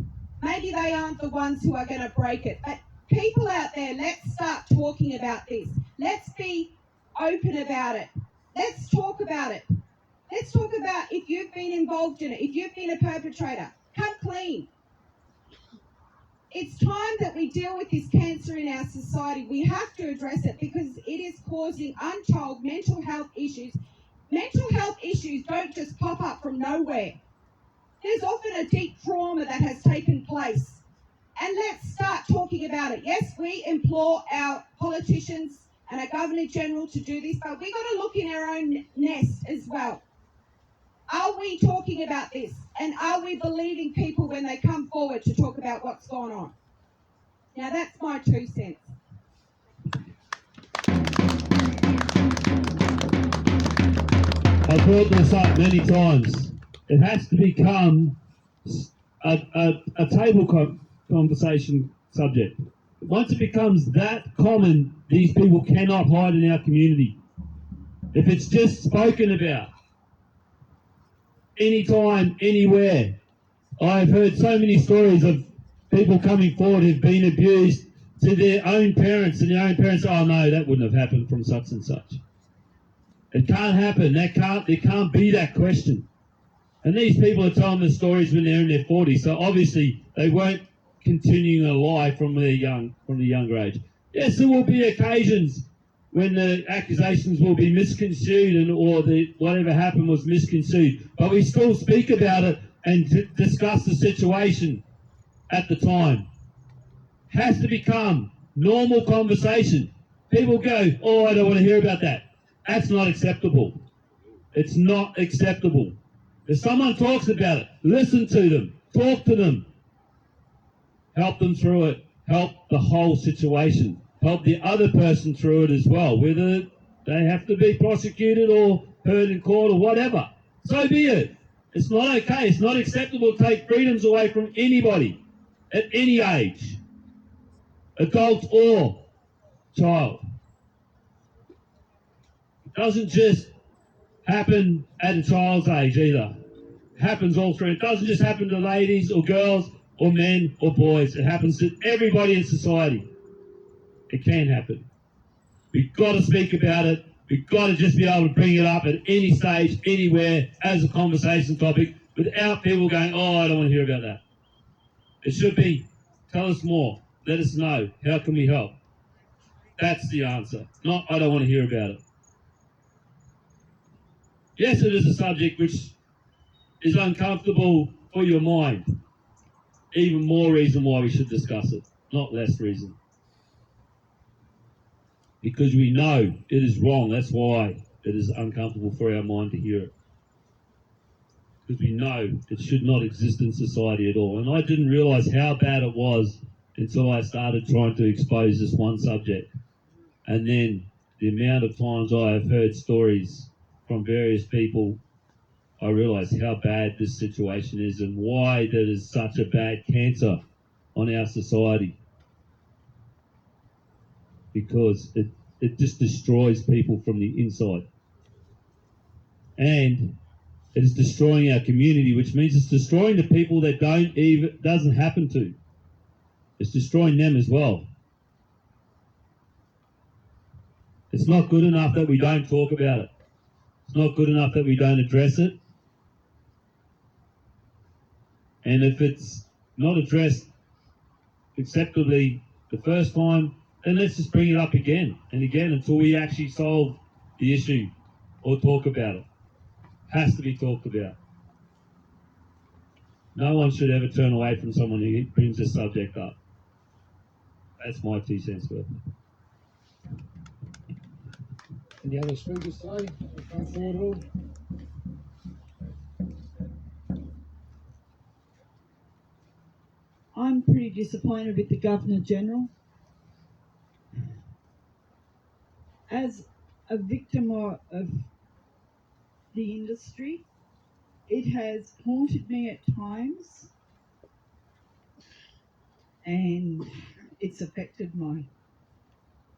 Maybe they aren't the ones who are going to break it. But people out there, let's start talking about this. Let's be open about it. Let's talk about it. Let's talk about if you've been involved in it, if you've been a perpetrator, come clean. It's time that we deal with this cancer in our society. We have to address it because it is causing untold mental health issues. Mental health issues don't just pop up from nowhere. There's often a deep trauma that has taken place. And let's start talking about it. Yes, we implore our politicians and our Governor-General to do this, but we've got to look in our own nest as well. Are we talking about this? And are we believing people when they come forward to talk about what's going on? Now, that's my 2 cents. I've brought this up many times. It has to become a table conversation subject. Once it becomes that common, these people cannot hide in our community. If it's just spoken about, anytime, anywhere. I've heard so many stories of people coming forward who've been abused to their own parents, and their own parents, oh no, that wouldn't have happened from such and such. It can't happen. There can't be that question. And these people are telling the stories when they're in their 40s, so obviously they weren't continuing a lie from the younger age. Yes, there will be occasions when the accusations will be misconstrued or whatever happened was misconstrued, but we still speak about it and discuss the situation at the time. Has to become normal conversation. People go, oh, I don't want to hear about that. That's not acceptable. It's not acceptable. If someone talks about it, listen to them, talk to them, help them through it, help the whole situation, help the other person through it as well, whether they have to be prosecuted or heard in court or whatever. So be it. It's not okay. It's not acceptable to take freedoms away from anybody at any age, adult or child. It doesn't just happen at a child's age either. It happens all through. It doesn't just happen to ladies or girls or men or boys. It happens to everybody in society. It can happen. We've got to speak about it. We've got to just be able to bring it up at any stage, anywhere, as a conversation topic, without people going, oh, I don't want to hear about that. It should be, tell us more. Let us know. How can we help? That's the answer. Not, I don't want to hear about it. Yes, it is a subject which is uncomfortable for your mind. Even more reason why we should discuss it, not less reason. Because we know it is wrong. That's why it is uncomfortable for our mind to hear it. Because we know it should not exist in society at all. And I didn't realise how bad it was until I started trying to expose this one subject. And then the amount of times I have heard stories from various people, I realised how bad this situation is and why there is such a bad cancer on our society. Because it just destroys people from the inside. And it is destroying our community, which means it's destroying the people that doesn't happen to. It's destroying them as well. It's not good enough that we don't talk about it. It's not good enough that we don't address it. And if it's not addressed acceptably the first time, then let's just bring it up again and again until we actually solve the issue or talk about it. Has to be talked about. No one should ever turn away from someone who brings this subject up. That's my 2 cents worth. Any other speakers today? Come forward at all? I'm pretty disappointed with the Governor-General. As a victim of the industry, it has haunted me at times, and it's affected my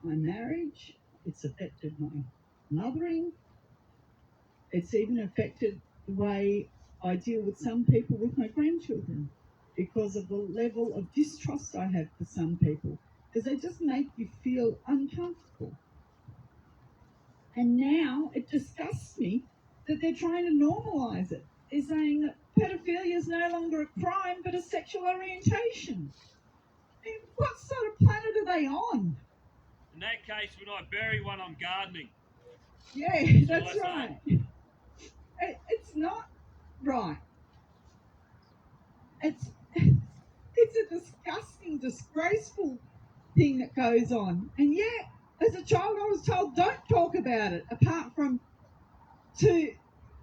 marriage, it's affected my mothering, it's even affected the way I deal with some people with my grandchildren because of the level of distrust I have for some people, because they just make you feel uncomfortable. And now it disgusts me that they're trying to normalise it. They're saying that pedophilia is no longer a crime but a sexual orientation. I mean, what sort of planet are they on? In that case, when I bury one, I'm gardening. Yeah, that's right. It's not right. It's a disgusting, disgraceful thing that goes on. And yet, as a child, I was told don't talk about it, apart from to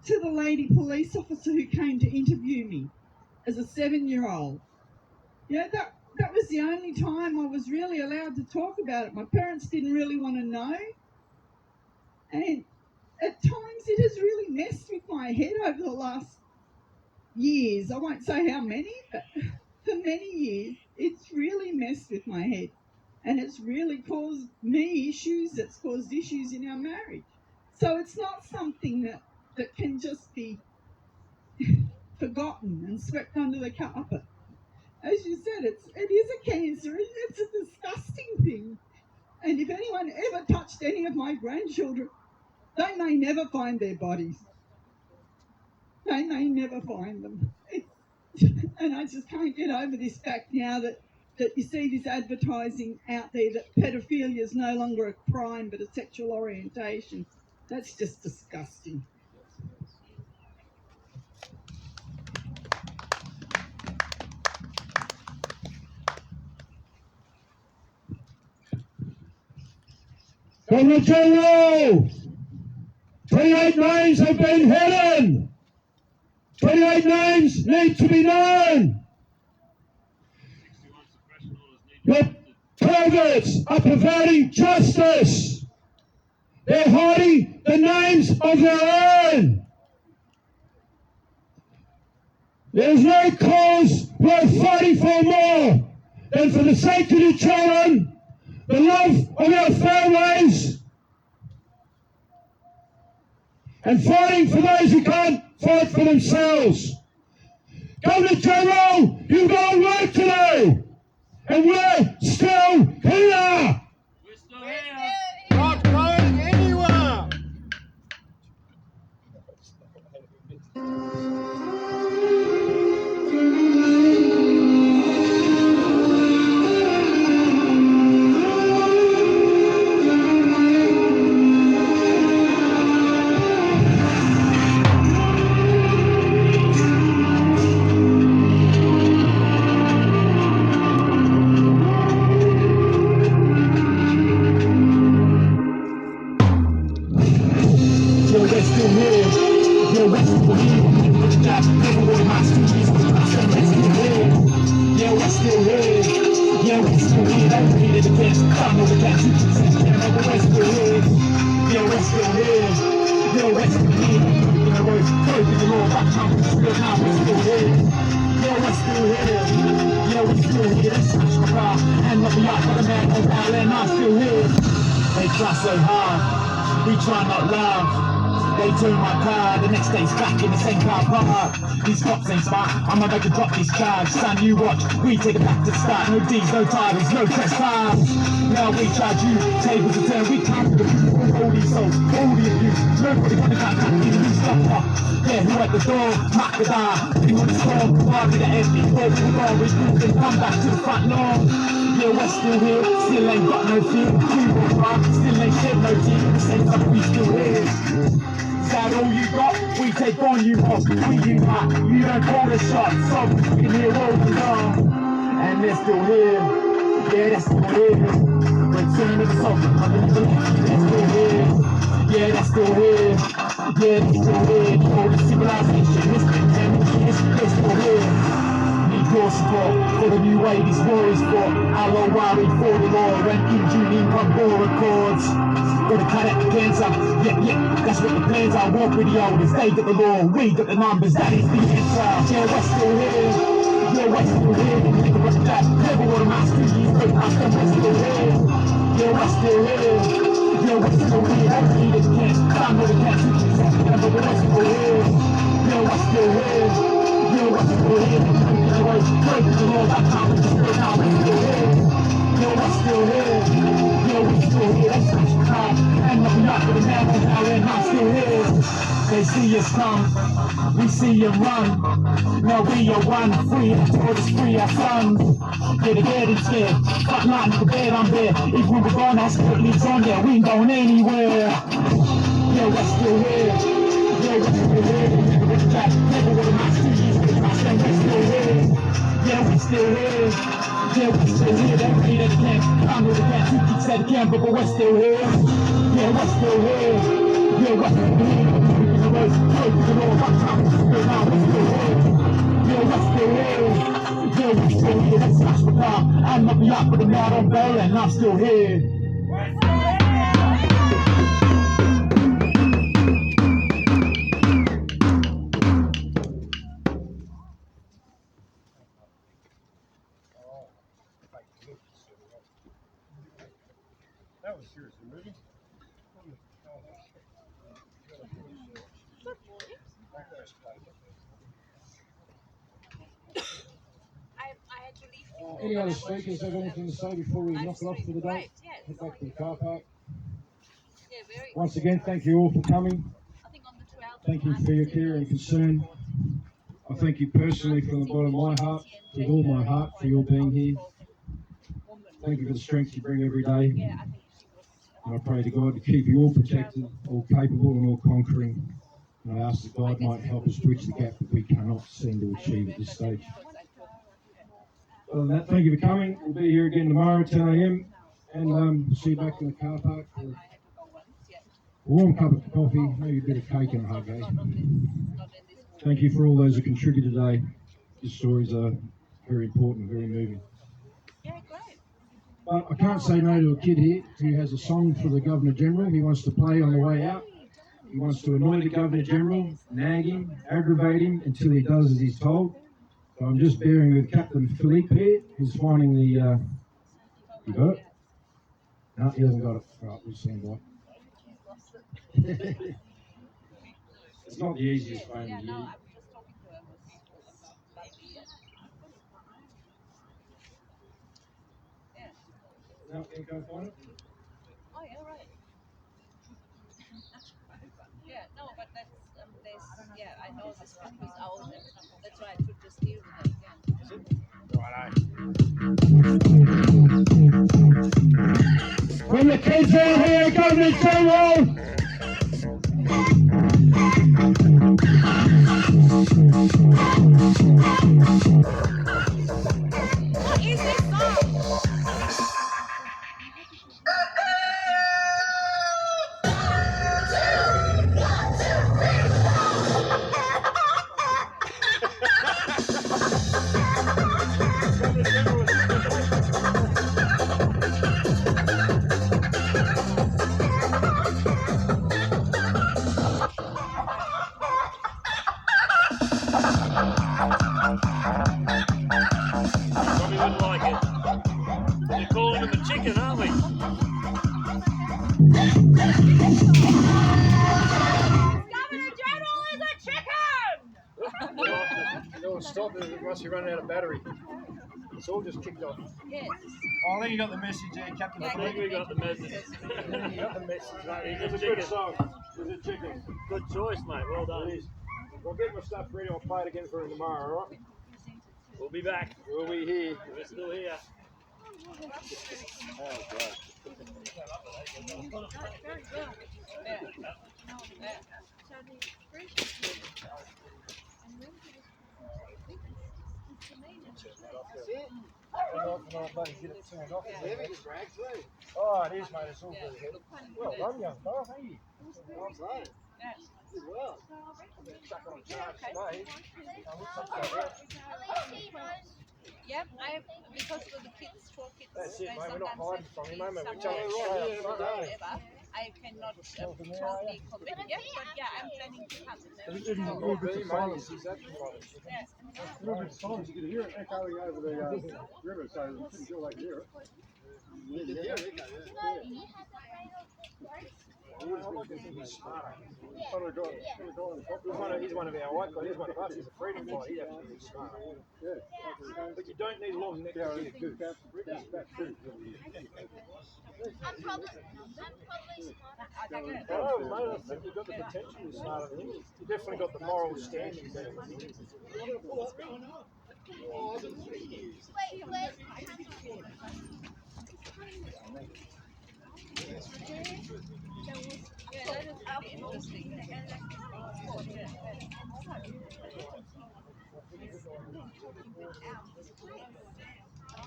the lady police officer who came to interview me as a 7-year-old. Yeah, that was the only time I was really allowed to talk about it. My parents didn't really want to know. And at times it has really messed with my head over the last years. I won't say how many, but for many years, it's really messed with my head. And it's really caused me issues, it's caused issues in our marriage. So it's not something that can just be forgotten and swept under the carpet. As you said, it is a cancer, it's a disgusting thing. And if anyone ever touched any of my grandchildren, they may never find their bodies. They may never find them. And I just can't get over this fact now that you see this advertising out there that pedophilia is no longer a crime but a sexual orientation. That's just disgusting. Governor-General, 28 names have been hidden. 28 names need to be known. Your targets are perverting justice. They're hiding the names of their own. There's no cause worth fighting for more than for the sake of the children, the love of our families, and fighting for those who can't fight for themselves. Governor-General, you've got work to do, and we're still here. We're still here. Not going anywhere. They try so hard, we try not laugh. They turn my car, the next day's back in the same car park. These cops ain't smart, I'm about to drop this charge. Son, you watch, we take it back to the start. No D's, no titles, no trespass. Now we charge you, tables are turned, we can't do all these souls, all the abuse. Nobody gonna can't give you stuff up. Yeah, who at the door, knock the door. You want to storm, party the empty. Where we go, we move and come back to the front lawn. Yeah, we're still here, still ain't got no fear. We won't run, still ain't shed no tears. Same time we still here. Is that all you got? We take on you off, we unite. You don't call the shots, so we can hear all the long. And they're still here, yeah, they're still here. Return of the soldier, they're still here. Yeah, they're still here, yeah, they're still here. All the civilization, history, and they're still here. Need your support for the new way these warriors fought. Our worry for the law and Indian income war accords. Gotta cut out the cancer, yeah, that's what the plans are. Walk with the elders, they got the law, we got the numbers, that is the answer. Yeah, we're still here, yeah, we're still here. Never want to master these great customs, we're still here. Yeah, we're still here, yeah, we're still here. Don't need it, can't, I know the can't teach you something, but we're still here. Yeah, we're still here, yeah, we're still here. Breaking the law, that time, we're still now, we're still here. Yeah, we're still here, yeah, we're still here. Let's switch the car, and nothing up with the man on now, and I'm still here. They see us come, we see you run. Now we are one, free, told us free our sons. Yeah, they're getting scared, but not in the bed, I'm there. Even when we're gone, our spirit lives on there, we ain't going anywhere. Yeah, we're still here, yeah, we're still here. Never with my streets, we're still here. Yeah, we're still here, yeah, we're still here. They read it again, I know they can't, you keep said again, but we're still here. Yeah, we're still here, yeah, we're still here. Yeah, we're still here, let's smash the car. I'm not up with the mad on bail and I'm still here. That was seriously moving. I had to leave. Any other speakers have anything to say before we knock it off for the day? Head back to the car park. Once again, thank you all for coming. Thank you for your care and concern. I thank you personally from the bottom of my heart, with all my heart, for your being here. Thank you for the strength you bring every day. And I pray to God to keep you all protected, all capable and all conquering. And I ask that God might help us bridge the gap that we cannot seem to achieve at this stage. Other than that, thank you for coming. We'll be here again tomorrow at 10 a.m. and see you back in the car park for a warm cup of coffee, maybe a bit of cake and a hug, eh? Thank you for all those who contributed today. These stories are very important, very moving. But I can't say no to a kid here who has a song for the Governor-General he wants to play on the way out. He wants to annoy the Governor-General, nag him, aggravate him until he does as he's told. So I'm just bearing with Captain Philippe here, who's finding the... you got it? No, he hasn't got it. Right, we'll stand by. It's not the easiest phone to use. No, you can't find it? Oh, yeah, right. Yeah, no, but that's, I know this one was out, and that's why I took this deal with it again. Is it? Righto. When the kids are here, Governor-General! What is this song? Probably wouldn't like it. They're calling him a chicken, aren't we? Governor-General is a chicken! No, stop it. It must be running out of battery. It's all just kicked off. Yes. Oh, I think you got the message there, Captain. I think we got the message. You got the message. Right, he's It's a a good chicken. song. It's a chicken. Good choice, mate. Well done. It is. We'll get my stuff ready. I'll play it again for him tomorrow, all right? We'll be back. We'll be here. We're still here. Oh, great. That's it. Get it turned off. Oh, it is, mate. It's all good. Well done, young fella. Thank you. Well done. Good well. I'm going to chuck on a charge today. At least he knows. Yep, because for the kids, for kids, That's it, they mate. We're not sometimes hiding from you, mate. We're somewhere telling you showing straight up front, aren't we? whatever. I cannot totally commit yet, but yeah, I'm planning to come. Even a little bit of silence. A little bit of silence, you could hear it echoing over the river, so I'm pretty sure they can hear it. You know, you had the rain He's smart. Yeah. He's one of our white guys. He's one of us. He's a freedom fighter. He'd have to be smart. But you don't need long neck to get good. I'm probably smarter. Oh, mate, I think you've got the potential to be smarter than him. You've definitely got the moral standing there. Wait, where's the camera? Yeah, that is really interesting.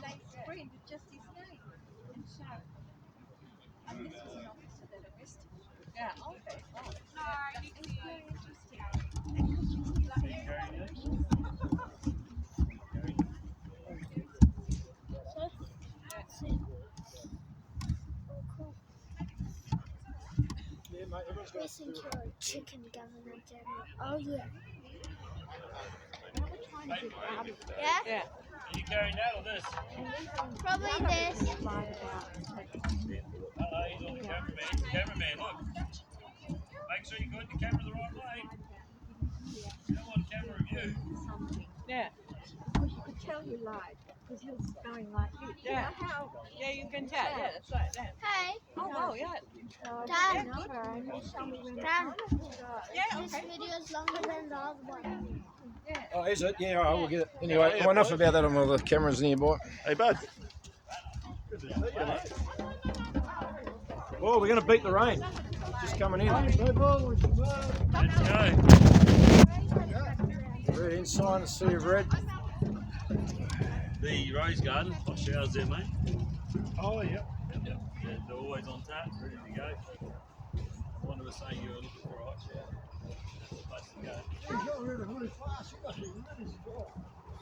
Like friend, just his name. And shout. And this was an officer that arrested him. Yeah, okay. Oh. It's very interesting. Yeah, mate, everyone's got Listen to a chicken governor general. Oh yeah. Yeah? Yeah. Are you carrying that or this? Probably this. Hello, he's on the cameraman. Cameraman, look. Make sure you got the camera the right way. You don't want camera of you. Yeah. Because you could tell you lied, because he was going like this. Yeah. You know how? Yeah, you can tell. Yeah, that's right. Yeah. Hey, Oh, wow, yeah. Dad. Number, and he'll show me when Dad. Yeah, This okay. video is longer than the other one. Oh, is it? Yeah, all right, we'll get it. Anyway, well, enough about that on all the cameras nearby. Hey, bud. Well, we're going to beat the rain. Just coming in. Let's go. Red inside, a sea of red. The Rose Garden, hot showers there, mate. Oh, yeah. Yep. They're always on tap, ready to go. One was saying you were looking for a hot shower. That's the place to go.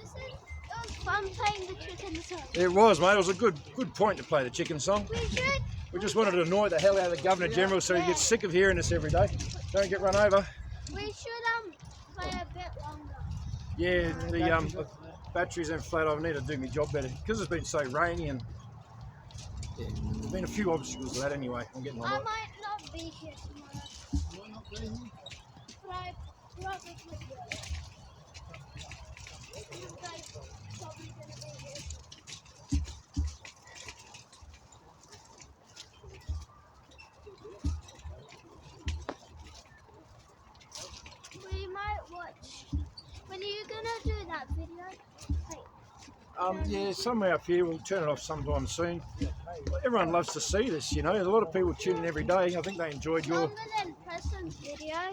It was fun playing the chicken song. It was, mate. It was a good point to play the chicken song. We should. We just wanted to annoy the hell out of the Governor General so he gets sick of hearing us every day. Don't get run over. We should play a bit longer. Yeah, the batteries and flat. I need to do my job better because it's been so rainy and yeah, there's been a few obstacles to that anyway. I'm getting on I it. might not be here tomorrow. But I probably will. You guys probably gonna be here. We might watch. When are you gonna do that video? Yeah, somewhere up here. We'll turn it off sometime soon. Everyone loves to see this, you know. There's a lot of people tune in every day. I think they enjoyed your... Longer than Preston's video.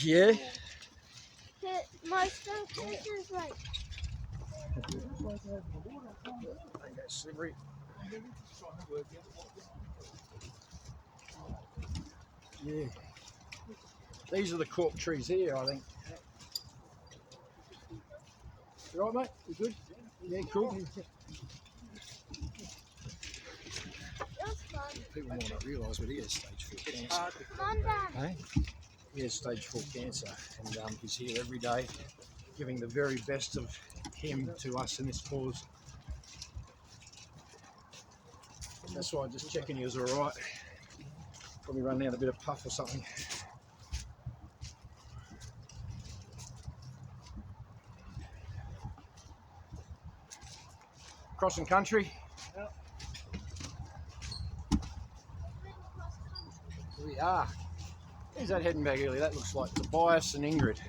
Yeah. Most of Preston's like. That's slippery. Yeah. These are the cork trees here, I think. You all right, mate? You good? Yeah, cool. That's fun. People might not realise, but he has stage 4 cancer. Come on, Dad. Hey? He has stage 4 cancer, and he's here every day, giving the very best of him to us in this cause. That's why I'm just checking he was all right. Probably running out a bit of puff or something. Crossing country. Yep. Here we are. Who's that heading back early? That looks like Tobias and Ingrid.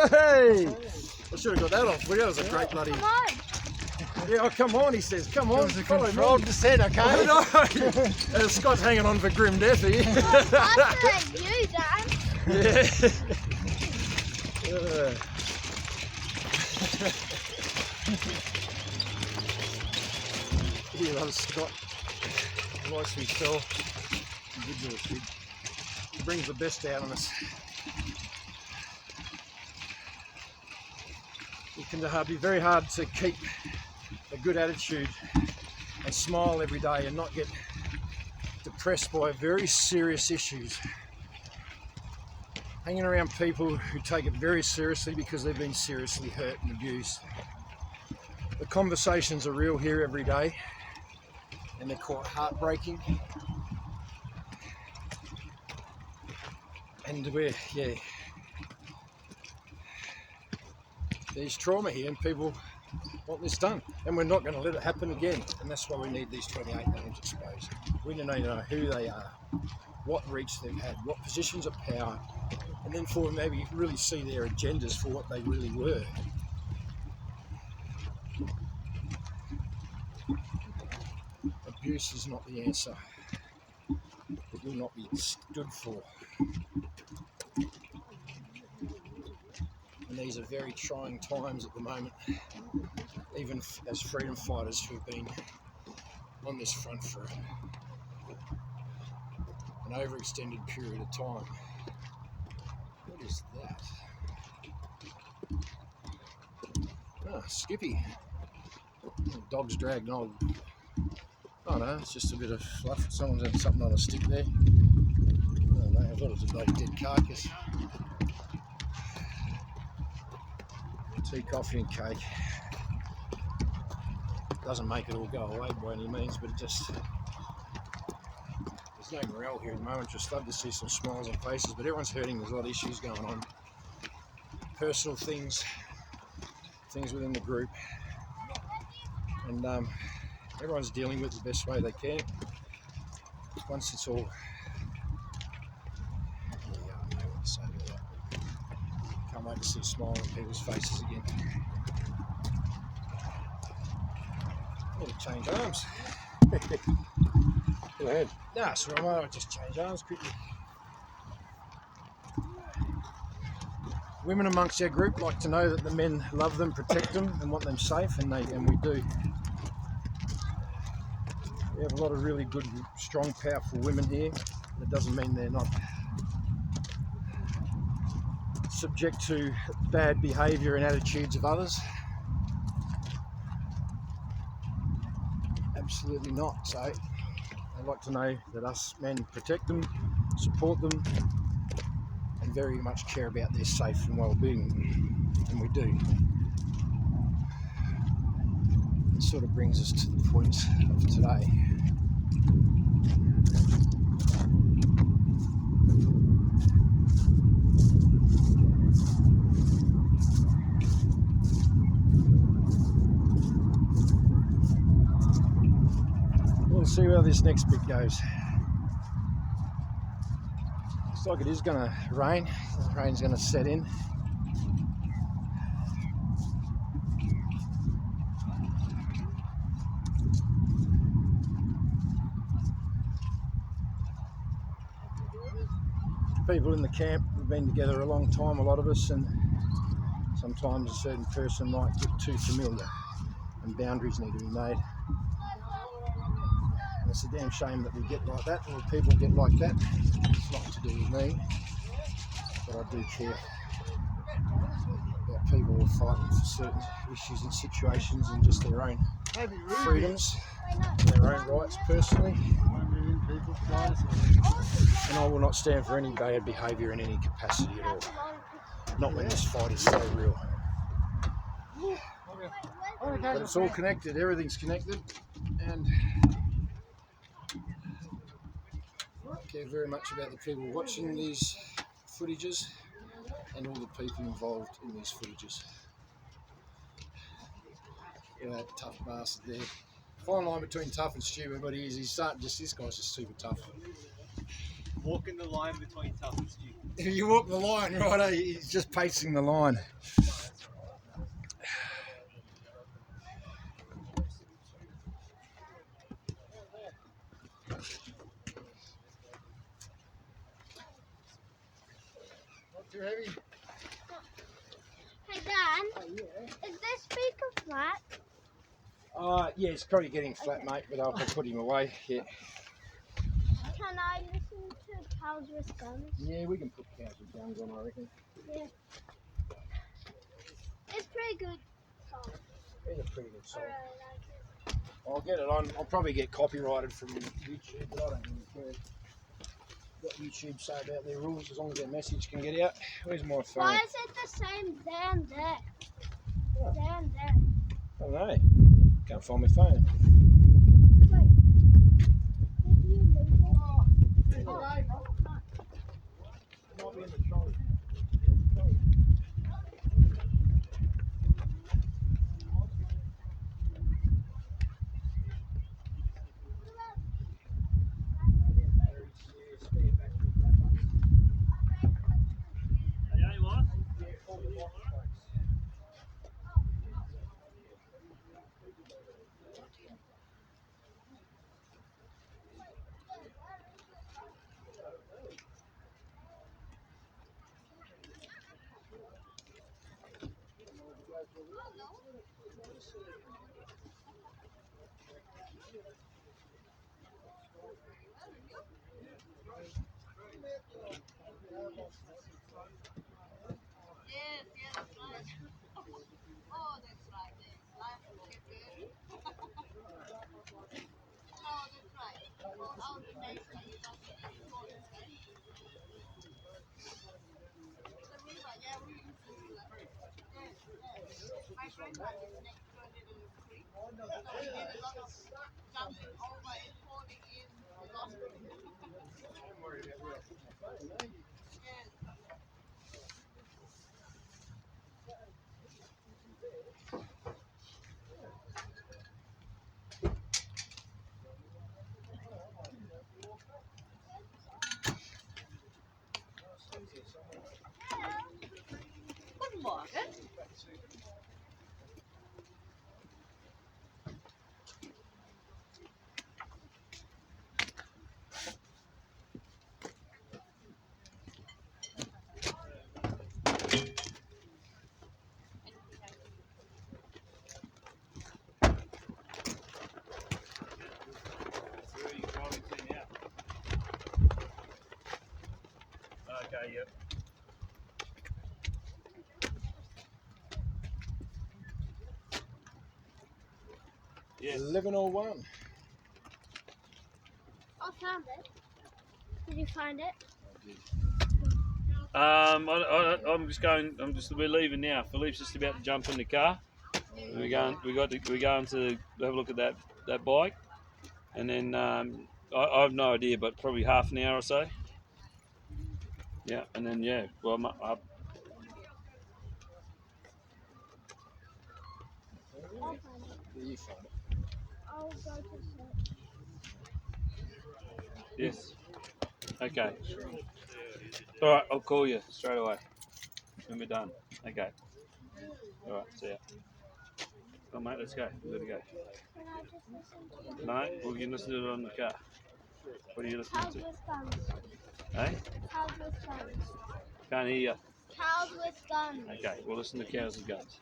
Hey! I should have got that off. That was a great bloody. Come on. Yeah, oh, come on, he says. Come on, It was a follow controlled me. descent, okay? I know. Scott's hanging on for grim death here. Faster than you, Dan. Yeah. He loves Scott. He likes himself. Good little kid. He brings the best out of us. It can be very hard to keep a good attitude and smile every day and not get depressed by very serious issues. Hanging around people who take it very seriously because they've been seriously hurt and abused. The conversations are real here every day and they're quite heartbreaking. And there's trauma here and people want this done. And we're not going to let it happen again. And that's why we need these 28 names exposed. We need to know who they are, what reach they've had, what positions of power, and then for maybe really see their agendas for what they really were. Abuse is not the answer. It will not be stood for. And these are very trying times at the moment, even as freedom fighters who've been on this front for an overextended period of time. What is that? Ah, Skippy. The dog's dragged on. Oh no, it's just a bit of fluff. Someone's had something on a stick there. Oh no, I thought it was a bloody dead carcass. Tea, coffee and cake. Doesn't make it all go away by any means, but it just... There's no morale here at the moment. Just love to see some smiles on faces, but everyone's hurting. There's a lot of issues going on. Personal things, things within the group. And everyone's dealing with it the best way they can. Once it's all... Yeah, I don't know what to say about that. Can't wait to see a smile on people's faces again. Need to change arms. Go ahead. Nah, so I might just change arms quickly. Women amongst our group like to know that the men love them, protect them, and want them safe, and we do. We have a lot of really good, strong, powerful women here. That doesn't mean they're not subject to bad behaviour and attitudes of others. Absolutely not. So I'd like to know that us men protect them, support them, and very much care about their safe and well-being, and we do. It sort of brings us to the point of today. We'll see where this next bit goes. Looks like it is going to rain. The rain's going to set in. People in the camp have been together a long time, a lot of us, and sometimes a certain person might get too familiar and boundaries need to be made. And it's a damn shame that we get like that, or people get like that. It's not to do with me, but I do care about people who are fighting for certain issues and situations and just their own freedoms, their own rights personally. And I will not stand for any bad behaviour in any capacity at all. Not when this fight is so real. But it's all connected, everything's connected, and I care very much about the people watching these footages and all the people involved in these footages. You know, that tough bastard there. Fine line between tough and stupid, but he's starting this guy's just super tough. Walking the line between tough and stupid. You walk the line, right? He's just pacing the line. Too heavy? Hey Dan, is this speaker flat? Yeah, it's probably getting flat, mate, but I'll put him away. Yeah. Can I listen to Cows with Guns? Yeah, we can put Cows with Guns on, I reckon. Yeah. It's pretty good song. It's a pretty good song. I really like it. I'll get it on. I'll probably get copyrighted from YouTube, but I don't really care what YouTube say about their rules as long as their message can get out. Where's my phone? Why is it the same there and there? Oh. There and there. I don't know. Can't find my phone. Wait. Did you leave it? Oh. Might be in the trolley. Yes, yes, right. Oh, that's right. Life will get good. Oh, that's right. Oh, I'll be nice when you don't get any photos, right? The river, yeah, we used to do that. Yes, yes. My grandma is next to a little creek. So we did a lot of jumping over and falling in. A lot. Yes. Guten Morgen. Okay, yep. Yes. 11:01. I found it. Did you find it? I'm just going. We're leaving now. Philippe's just about to jump in the car. We're going to have a look at that bike, and then I have no idea, but probably half an hour or so. Yeah, and then yeah, well, I'm up. I'll find it. Yeah, you found it. I'll go to search. Yes. Okay. All right, I'll call you straight away when we're done. Okay. All right, see ya. Oh, mate, let's go. We've got to go. Can I just listen to No, we can listen to it on the car. What are you listening Cows to? with Guns? Hey? Cows with Guns. Can't hear you. Cows with Guns. Okay, we'll listen to Cows and Guns.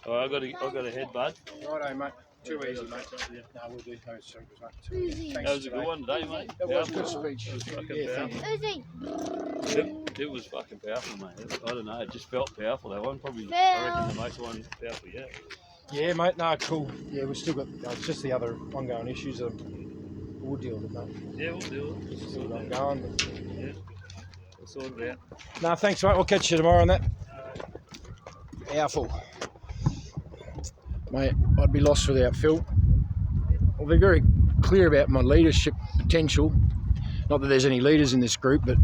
All right, I've got a head, bud. Righto, mate. Too easy, mate. No, we'll do those songs, mate. Too Easy. That was a good one today, mate. That was Powerful. good speech. It was fucking Yeah, thank powerful. Uzi. It was fucking powerful, mate. I don't know, it just felt powerful. That one probably, Phil. I reckon the most one powerful yet. Yeah, mate. No, cool. Yeah, we've still got. It's just the other ongoing issues. We'll deal with it, mate. Yeah, we'll do it. It's still ongoing. Yeah, we'll sort it out. No, thanks, mate. We'll catch you tomorrow on that. Powerful. Mate, I'd be lost without Phil. I'll be very clear about my leadership potential. Not that there's any leaders in this group, but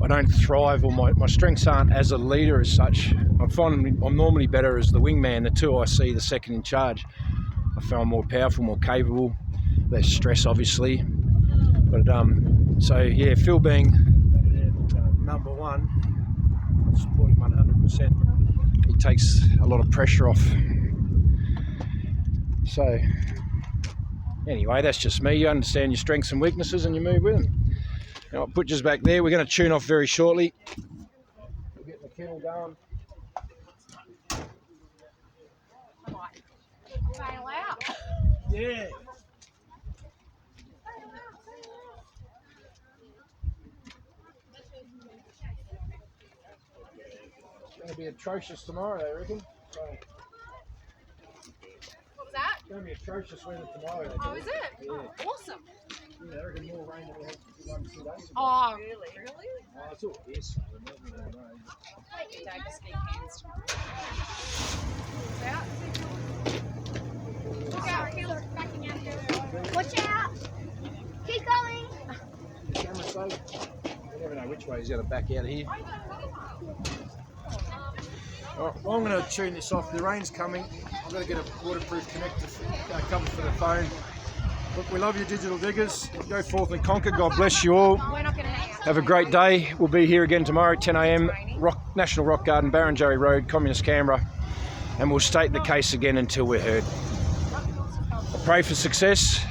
I don't thrive, or my strengths aren't as a leader as such. I find I'm normally better as the wingman, the two I see, the second in charge. I feel I'm more powerful, more capable, less stress, obviously. But so yeah, Phil being number one, I support him 100%. He takes a lot of pressure off. So anyway, that's just me. You understand your strengths and weaknesses and you move with them. Now, I'll put just back there. We're going to tune off very shortly. kennel going. Bail out. Yeah. It's going to be atrocious tomorrow, I reckon. So, What was that? it's going to be atrocious weather tomorrow. They Oh, do. is it? Yeah. Oh, awesome. Yeah, I reckon more rain than we had 1 or 2 days ago. Oh, really? Oh, it's all yes. Dad just need hands tomorrow. Look out, Healer's backing out here. Watch out. Keep going. Camera safe. You never know which way he's going to back out of here. Alright, well, I'm going to tune this off. The rain's coming. I've got to get a waterproof connector cover for the phone. Look, we love you, digital diggers. Go forth and conquer. God bless you all. We're not going to hang out. Have a great day. We'll be here again tomorrow, 10 a.m. National Rock Garden, Barrenjoey Road, Communist Canberra. And we'll state the case again until we're heard. I pray for success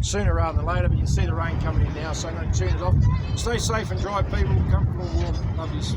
sooner rather than later, but you can see the rain coming in now, so I'm going to tune it off. Stay safe and dry, people. Comfortable, warm. Love yous.